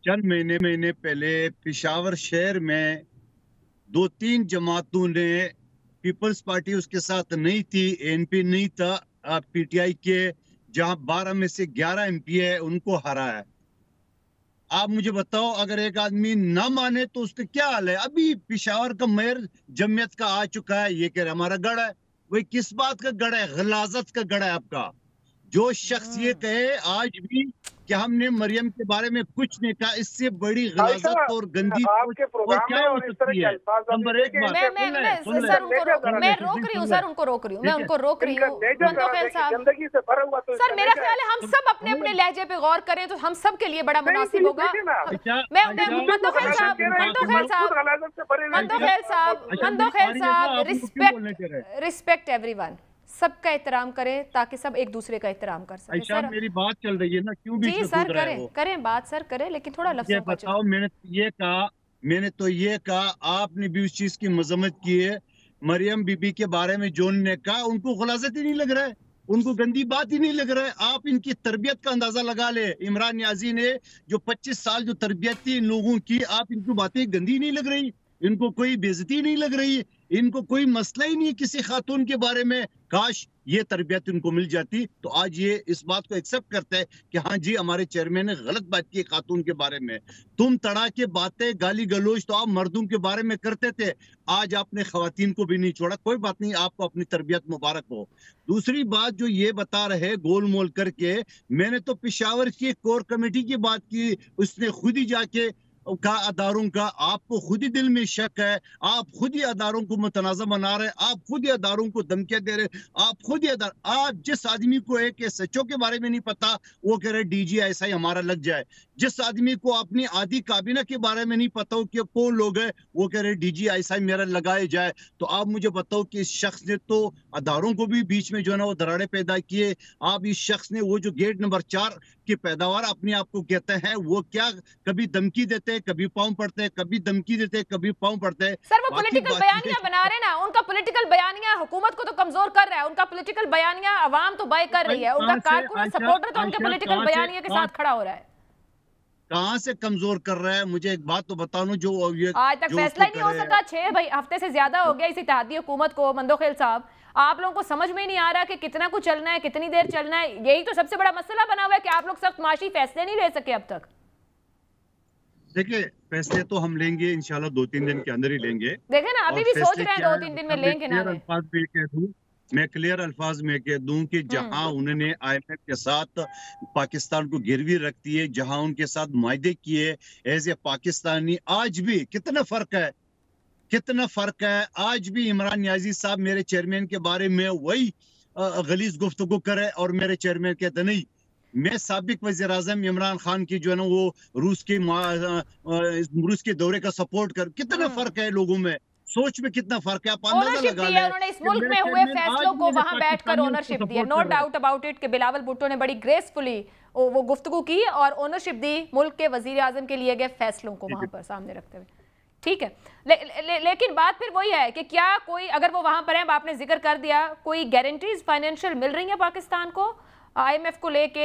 चंद महीने पहले पेशावर शहर में 2-3 जमातों ने, पीपल्स पार्टी उसके साथ नहीं थी, एनपी नहीं था, पीटीआई के जहां 12 में से 11 एमपी है उनको हरा है। आप मुझे बताओ, अगर एक आदमी ना माने तो उसका क्या हाल है। अभी पेशावर का मेयर जमियत का आ चुका है, ये कह रहा हमारा गढ़ है। वही किस बात का गढ़ है? गलाजत का गढ़ है आपका। जो शख्स ये कहे आज भी कि हमने मरियम के बारे में कुछ नहीं कहा, इससे बड़ी गलाजत और गंदी और क्या हो सकती है। नंबर एक बात, मैं रोक रही हूँ सर, उनको रोक रही हूँ, मैं उनको रोक रही हूँ। मंदोखेल साहब, सर मेरा ख्याल है हम सब अपने अपने लहजे पे गौर करें तो हम सब के लिए बड़ा मुनासिब होगा। मैं मंदोखेल साहब रिस्पेक्ट एवरीवन, सबका एहतराम करें ताकि सब एक दूसरे का एहतराम कर सकें। सर मेरी बात चल रही है ना, क्यों बीच में जी सर करें बात सर करें, लेकिन थोड़ा लफ्ज़ों का बताओ। मैंने तो ये कहा, आपने भी उस चीज की मजम्मत की है। मरियम बीबी के बारे में जो उन्होंने कहा उनको गलाजत ही नहीं लग रहा है, उनको गंदी बात ही नहीं लग रहा है। आप इनकी तरबियत का अंदाजा लगा ले। इमरान नियाजी ने जो 25 साल जो तरबियत थी इन लोगों की, आप इनको बातें गंदी नहीं लग रही, इनको कोई बेइज्जती नहीं लग रही, इनको कोई मसला ही नहीं किसी खातून के बारे में। काश ये तरबियत इनको मिल जाती तो आज ये इस बात को एक्सेप्ट करता है कि हाँ जी हमारे चेयरमैन ने गलत बात की खातून के बारे में। तुम तड़ा के बातें गाली गलोच तो आप मर्दों के बारे में करते थे, आज आपने खवातीन को भी नहीं छोड़ा। कोई बात नहीं, आपको अपनी तरबियत मुबारक हो। दूसरी बात जो ये बता रहे गोल मोल करके, मैंने तो पेशावर की कोर कमेटी की बात की, उसने खुद ही जाके का अदारों का, आपको खुद ही दिल में शक है, आप खुद ही अदारों को मुतनाज़ा बना रहे, आप खुद ही अदारों को धमकियां दे रहे, आप खुद ही आप जिस आदमी को एक SHO के बारे में नहीं पता वो कह रहे DGI हमारा लग जाए, जिस आदमी को अपनी आधी काबीना के बारे में नहीं पता हो कि कौन लोग है वो कह रहे DGI मेरा लगाए जाए। तो आप मुझे बताओ कि इस शख्स ने तो अदारों को भी बीच में जो है ना वो दराड़े पैदा किए। आप इस शख्स ने वो जो गेट नंबर 4 की पैदावार अपने आप को कहते हैं, वो क्या कभी धमकी देते हैं, कभी पाँव पड़ते हैं, कभी धमकी देते हैं, कभी पाँव पड़ते हैं। सर वो पॉलिटिकल बयानियां बना रहे ना, उनका पॉलिटिकल बयानियां हुकूमत को तो कमजोर कर रहा है, उनका पॉलिटिकल बयानियां अवाम तो बाय कर रही है, उनका कारकुन सपोर्टर तो उनके पॉलिटिकल बयानियां के साथ खड़ा हो रहा है। कहाँ से कमजोर कर रहा है? मुझे एक बात तो बताओ ना, जो ये आज तक जो फैसला उसको ही नहीं हो करे। सका। 6 हफ्ते से ज्यादा हो गया इस इत्तेहादी हुकूमत को। मंदोखेल साहब, आप लोगों को समझ में ही नहीं आ रहा कि कितना कुछ चलना है, कितनी देर चलना है। यही तो सबसे बड़ा मसला बना हुआ है कि आप लोग सख्त माशी फैसले नहीं ले सके अब तक। देखिए, फैसले तो हम लेंगे इंशाल्लाह, 2-3 दिन के अंदर ही लेंगे। देखे ना, अभी और भी सोच फैसले रहे हैं क्या है, 2-3 दिन में मतलब लेंगे ना लें। मैं क्लियर अल्फाज में कह दूं कि जहां उन्होंने IMF के साथ पाकिस्तान को गिरवी रख दिए, जहां उनके साथ मुआहदे किए एज ए पाकिस्तानी, आज भी कितना फर्क है, कितना फर्क है। आज भी इमरान नियाजी साहब मेरे चेयरमैन के बारे में वही गलीज गुफ्तगू करे और मेरे चेयरमैन कहते नहीं। मैं साबिक वजीर आजम इमरान खान की जो है ना वो रूस के दौरे का सपोर्ट कर, कितना फर्क है लोगों में, सोच में कितना फर्क है, आप अंदाजा ओनरशिप लगा दी लें है उन्होंने इस कि मुल्क मेरे में हुए चेयरमैन फैसलों आज को, भी वहां बैठकर पाकिस्तानियों को ओनरशिप दी है। सपोर्ट नो कर रहे हैं। डाउट अबाउट इट कि बिलावल भुट्टो ने बड़ी ग्रेसफुली वो गुफ्तगू की और ओनरशिप दी मुल्क के वजीर आजम के लिए गए फैसलों को वहां पर सामने रखते हुए। ठीक है, लेकिन बात फिर वही है कि क्या कोई, अगर वो वहां पर है, आपने जिक्र कर दिया, कोई गारंटीज फाइनेंशियल मिल रही है पाकिस्तान को IMF को लेके,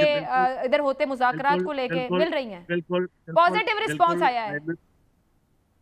इधर होते मुज़ाकरात को लेके मिल रही हैं? बिल्कुल पॉजिटिव रिस्पॉन्स आया है?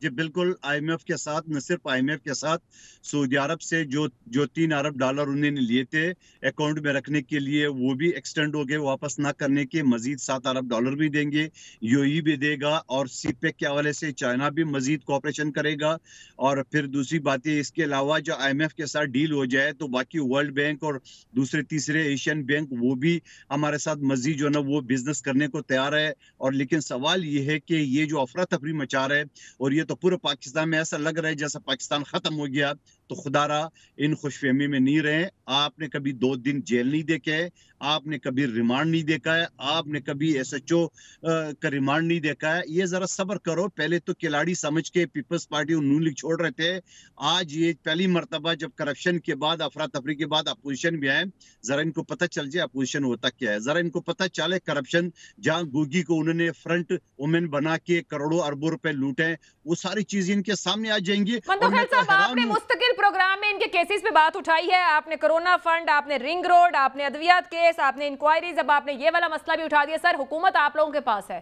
जी बिल्कुल, IMF के साथ, न सिर्फ IMF के साथ, सऊदी अरब से जो जो $3 अरब उन्होंने लिए थे अकाउंट में रखने के लिए, वो भी एक्सटेंड हो गए, वापस ना करने के, मजीद $7 अरब भी देंगे, UAE भी देगा, और CPEC के हवाले से चाइना भी मजीद कोऑपरेशन करेगा। और फिर दूसरी बात है, इसके अलावा जो IMF के साथ डील हो जाए तो बाकी वर्ल्ड बैंक और दूसरे तीसरे एशियन बैंक वो भी हमारे साथ मजीद जो है ना वो बिजनेस करने को तैयार है। और लेकिन सवाल ये है कि ये जो अफरा तफरी मचा रहा है, और ये तो पूरे पाकिस्तान में ऐसा लग रहा है जैसा पाकिस्तान खत्म हो गया, तो खुदारा इन खुशफहमी में नहीं रहे। आपने कभी 2 दिन जेल नहीं देखा है, आपने कभी रिमांड नहीं देखा है, आपने कभी SHO का रिमांड नहीं देखा है। ये जरा सब्र करो, पहले तो खिलाड़ी समझ के पीपल्स पार्टी और नून लीग छोड़ रहे थे, आज ये पहली मर्तबा जब करप्शन के बाद, अफरा तफरी के बाद अपोजिशन भी आए, जरा इनको पता चल जाए अपोजिशन होता क्या है, जरा इनको पता चले करप्शन, जहां गोगी को उन्होंने फ्रंट वुमेन बना के करोड़ों अरबों रुपए लूटे, वो सारी चीजें इनके सामने आ जाएंगी। मंदोखेल साहब, आपने मुस्तकिल प्रोग्राम में इनके केसेस पे बात उठाई है, आपने कोरोना फंड, आपने रिंग रोड, आपने अद्वियात केस, आपने इंक्वायरीज, अब आपने ये वाला मसला भी उठा दिया। सर, हुकूमत आप लोगों के पास है,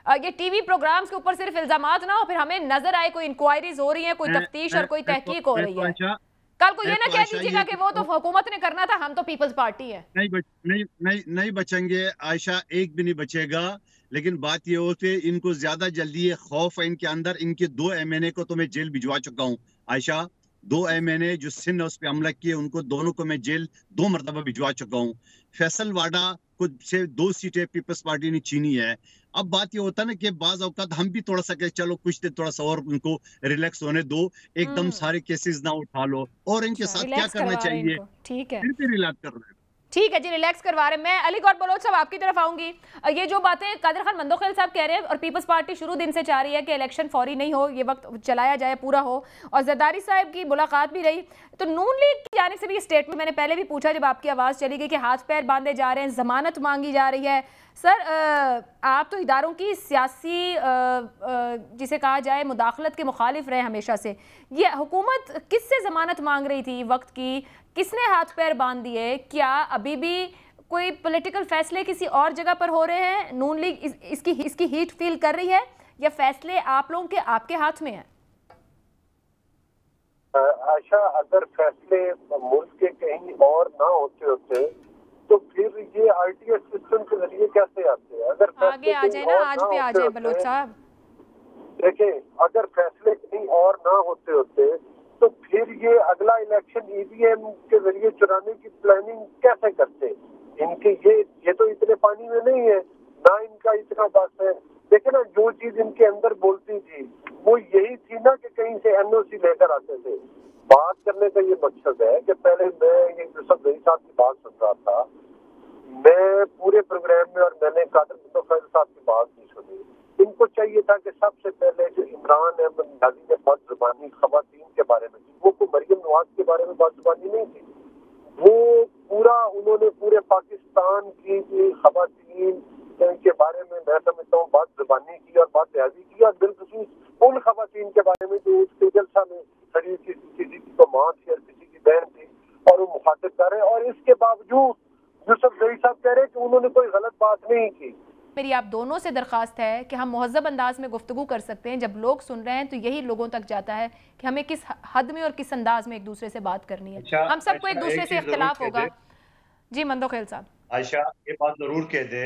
ये टीवी प्रोग्राम्स के ऊपर सिर्फ इल्जामात ना हो, फिर हमें नजर आए कोई इंक्वायरीज हो रही है, कोई तफ्तीश और कोई तहकीक हो रही है। कल को ये ना कह दीजिएगा कि वो तो हुकूमत ने करना था, हम तो पीपल्स पार्टी है। नहीं बचेंगे आयशा, एक भी नहीं बचेगा। लेकिन बात ये होती है, इनको ज्यादा जल्दी ये खौफ है इनके अंदर। इनके 2 MNA को तो मैं जेल भिजवा चुका हूँ आयशा, 2 MNA जो सिंध उस पर हमला किए, उनको दोनों को मैं जेल 2 मरतबा भिजवा चुका हूँ। फैसल वाडा को से 2 सीटें पीपल्स पार्टी ने छीनी है। अब बात ये होता है ना कि बाज औकात हम भी थोड़ा सा चलो कुछ देर थोड़ा सा और उनको रिलैक्स होने दो, एकदम सारे केसेस ना उठा लो। और इनके साथ क्या करना चाहिए, ठीक है, फिर भी रिलैक्स कर रहे हैं। ठीक है जी, रिलैक्स करवा रहे हैं। मैं अली गौर बलोच साहब आपकी तरफ आऊंगी। ये जो बातें कादिर खान मंदोखेल साहब कह रहे हैं, और पीपल्स पार्टी शुरू दिन से चाह रही है कि इलेक्शन फौरी नहीं हो, ये वक्त चलाया जाए, पूरा हो, और जरदारी साहब की मुलाकात भी रही, तो नून लीग की जानिब से भी स्टेटमेंट, मैंने पहले भी पूछा जब आपकी आवाज़ चली गई, कि हाथ पैर बांधे जा रहे हैं, जमानत मांगी जा रही है। सर, आप तो इदारों की सियासी जिसे कहा जाए मुदाखलत के मुखालिफ रहे हमेशा से, ये हुकूमत किससे जमानत मांग रही थी वक्त की, किसने हाथ पैर बांध दिए? क्या अभी भी कोई पॉलिटिकल फैसले किसी और जगह पर हो रहे हैं, नून लीग इसकी हीट फील कर रही है, या फैसले आप लोगों के आपके हाथ में है? आशा, अगर फैसले मुल्क के कहीं और ना होते तो फिर ये RTS सिस्टम के जरिए कैसे आते हैं? अगर आगे आ जाए ना, आज पे आ जाए बलोच साहब। देखें, अगर फैसले कहीं और ना होते तो फिर ये अगला इलेक्शन EVM के जरिए चुराने की प्लानिंग कैसे करते? इनके ये तो इतने पानी में नहीं है, ना इनका इतना बस है। देखे ना, जो चीज इनके अंदर बोलती थी वो यही थी ना कि कहीं से NOC लेकर आते थे। बात करने का ये मकसद है कि पहले मैं ये यूसुफ जही साहब की बात सुन रहा था, मैं पूरे प्रोग्राम में, और मैंने कादिर मुस्तफा साहब की बात नहीं सुनी। इनको चाहिए था कि सबसे पहले जो इमरान अहमद नियाज़ी ने बदजुबानी खवातीन के बारे में की, वो कोई मरियम नवाज के बारे में बदजुबानी नहीं थी, वो पूरा उन्होंने पूरे पाकिस्तान की खवातीन के बारे में, मैं समझता हूँ, बदजुबानी की और बदतहज़ी की, और बिलखुसूस उन खवातीन के बारे में जो उसके जलसा में खड़ी, किसी की तो माँ थी और किसी की बहन थी, और वो मुखातिब कर रहे हैं। और इसके बावजूद यूसुफ जही साहब कह रहे हैं कि उन्होंने कोई गलत बात नहीं की। मेरी आप दोनों से दरख्वास्त है कि हम मुहज़्ज़ब अंदाज में गुफ्तगू कर सकते हैं। जब लोग सुन रहे हैं तो यही लोगों तक जाता है कि हमें किस हद में और किस अंदाज में एक दूसरे से बात करनी है। हम सबको एक दूसरे से इख्तिलाफ होगा। जी मंदोखेल साहब। आयशा ये बात जरूर कह दे,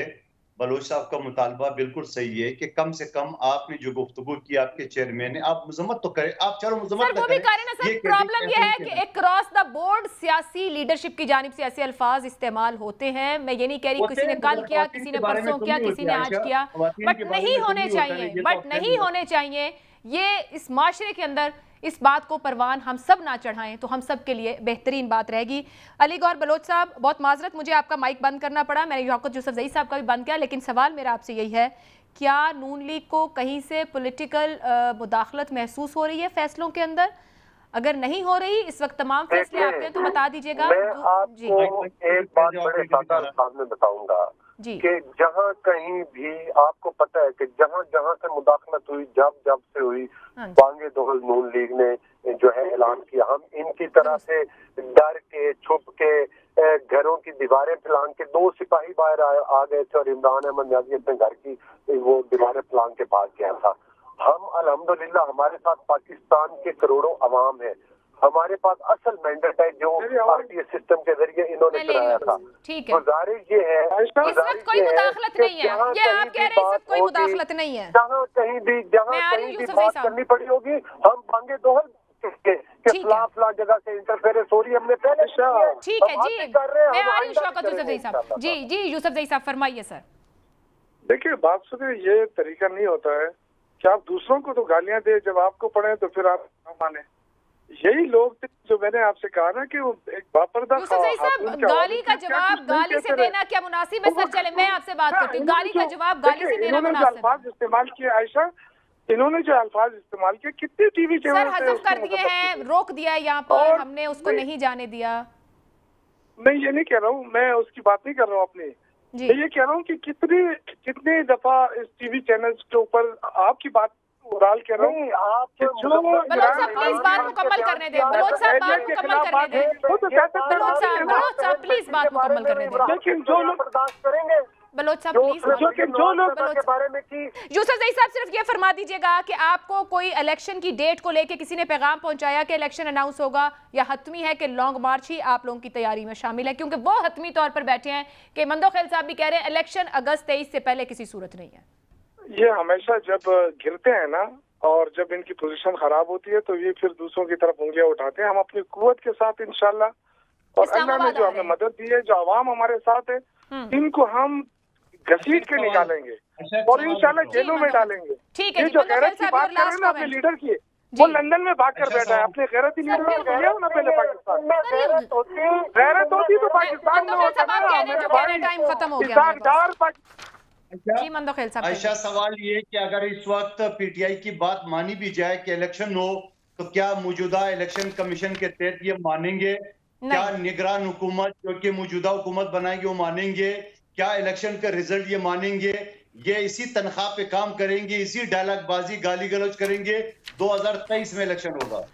बलोच साहब का मुतालबा बिल्कुल सही है कि कम से कम आपने जो गुफ्तगू की आपके चेयरमैन ने, आप मजम्मत तो करें, आप चलो मजम्मत सर वो भी करें ना सर। प्रॉब्लम ये है कि एक क्रॉस द बोर्ड सियासी लीडरशिप की जानिब से ऐसे अल्फाज इस्तेमाल होते हैं। मैं ये नहीं कह रही किसी ने कल किया, किसी ने परसों किया, किसी ने आज किया, बट नहीं होने चाहिए, बट नहीं होने चाहिए। ये इस माशरे के अंदर इस बात को परवान हम सब ना चढ़ाएं तो हम सब के लिए बेहतरीन बात रहेगी। अली गौर बलोच साहब, बहुत माजरत, मुझे आपका माइक बंद करना पड़ा, मैंने शौकत यूसुफजई साहब का भी बंद किया, लेकिन सवाल मेरा आपसे यही है, क्या नून लीग को कहीं से पॉलिटिकल मुदाखलत महसूस हो रही है फैसलों के अंदर? अगर नहीं हो रही, इस वक्त तमाम फैसले आपके हैं तो बता दीजिएगा। मैं आपको एक बात बड़े सादा अंदाज में बताऊंगा कि जहाँ कहीं भी आपको पता है कि जहाँ जहाँ से मुदाखलत हुई, जब से हुई, बांगे दोहल नून लीग ने जो है ऐलान किया, हम इनकी तरह से डर के छुप के घरों की दीवारें फैलान के, 2 सिपाही बाहर आ गए थे और इमरान अहमद न्याजी अपने घर की वो दीवारें फैलान के भाग गया था। हम अल्हम्दुलिल्लाह हमारे साथ पाकिस्तान के करोड़ों अवाम है, हमारे पास असल मैंडेट है जो आरटीए सिस्टम के जरिए इन्होंने कराया था। गुजारिश ये है, इस वक्त कोई मुदाखलत नहीं है, ये आप कह रहे हैं सब कोई मुदाखलत नहीं है। जहाँ कहीं भी बात करनी पड़ी होगी, हम बांगे दोहल के खिलाफ जगह से इंटरफेरेंस हो रही है, हमने पहले ठीक है जी, मैं आ रही हूँ शौकत यूसुफजई साहब। जी जी यूसुफजई साहब फरमाइए सर। देखिए बात सुनिए, ये तरीका नहीं होता है कि आप दूसरों को तो गालियां दे, जब आपको पढ़े तो फिर आप माने। यही लोग थे जो मैंने आपसे कहा ना कि वो एक बापर्दा गाली का जवाब गाली से देना क्या मुनासिब है सर? चले मैं आपसे बात करती हूँ, गाली का जवाब गाली से देना मुनासिब? अल्फाज इस्तेमाल किए आयशा, इन्होंने जो अल्फाज इस्तेमाल किए, कितने टीवी चैनल हज़फ कर दिए हैं, रोक दिया है यहाँ पर, हमने उसको नहीं जाने दिया। मैं ये नहीं कह रहा हूँ, मैं उसकी बात नहीं कर रहा हूँ अपनी, मैं ये कह रहा हूँ कि कितनी दफा इस टीवी चैनल्स के ऊपर आपकी बात उड़ाल कह रहा हूँ। आप बलोच साहब प्लीज बात मुकम्मल करने दें, बलोच साहब बात मुकम्मल करने दें, बलोच साहब प्लीज बात मुकम्मल करने दें। लेकिन जो लोग बर्दाश्त करेंगे, बलोच साहब प्लीज, जो लोग के बारे में की यूसुफजई साहब सिर्फ ये फरमा दीजिएगा कि आपको कोई इलेक्शन की डेट को लेके किसी ने पैगाम पहुंचाया कि इलेक्शन अनाउंस होगा, या हतमी है कि लॉन्ग मार्च ही आप लोगों की तैयारी में शामिल है? क्योंकि वो हतमी तौर पर बैठे हैं कि मंदोखेल साहब भी कह रहे हैं इलेक्शन अगस्त 23 से पहले किसी सूरत नहीं है। ये हमेशा जब गिरते हैं ना और जब इनकी पोजीशन खराब होती है तो ये फिर दूसरों की तरफ उंगलियां उठाते हैं। हम अपनी कुव्वत के साथ इंशाल्लाह, और अल्लाह ने जो हमें मदद दी है, जो आवाम हमारे साथ है, इनको हम घसीट के निकालेंगे और इंशाल्लाह जेलों में डालेंगे। ठीक है, ये जो गैरत की बात करें ना अपने लीडर की, वो लंदन में भाग कर बैठा है। अपने गैरती लीडर को लिया ना पहले पाकिस्तान, गैरत होती तो पाकिस्तान में होता ना। टाइम खत्म हो गया। जी मंदोखेल साहब, आयशा सवाल ये कि अगर इस वक्त पीटीआई की बात मानी भी जाए कि इलेक्शन हो, तो क्या मौजूदा इलेक्शन कमीशन के तहत ये मानेंगे? क्या निगरान हुकूमत जो कि मौजूदा हुकूमत बनाएगी वो मानेंगे? क्या इलेक्शन का रिजल्ट ये मानेंगे? ये इसी तनख्वाह पे काम करेंगे, इसी डायलॉग बाजी गाली गलौज करेंगे? 2023 में इलेक्शन होगा।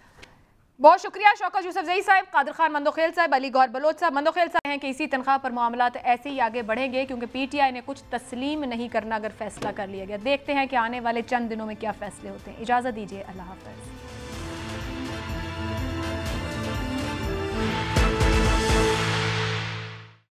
बहुत शुक्रिया शौकत यूसुफजई साहब, कादिर खान मंदोखेल साहब, अली गौर बलोच साहब। मंदोखेल साहब हैं कि इसी तनख्वाह पर मामलात ऐसे ही आगे बढ़ेंगे क्योंकि पीटीआई ने कुछ तस्लीम नहीं करना अगर फैसला कर लिया गया। देखते हैं कि आने वाले चंद दिनों में क्या फैसले होते हैं। इजाज़त दीजिए, अल्लाह हाफ़िज़।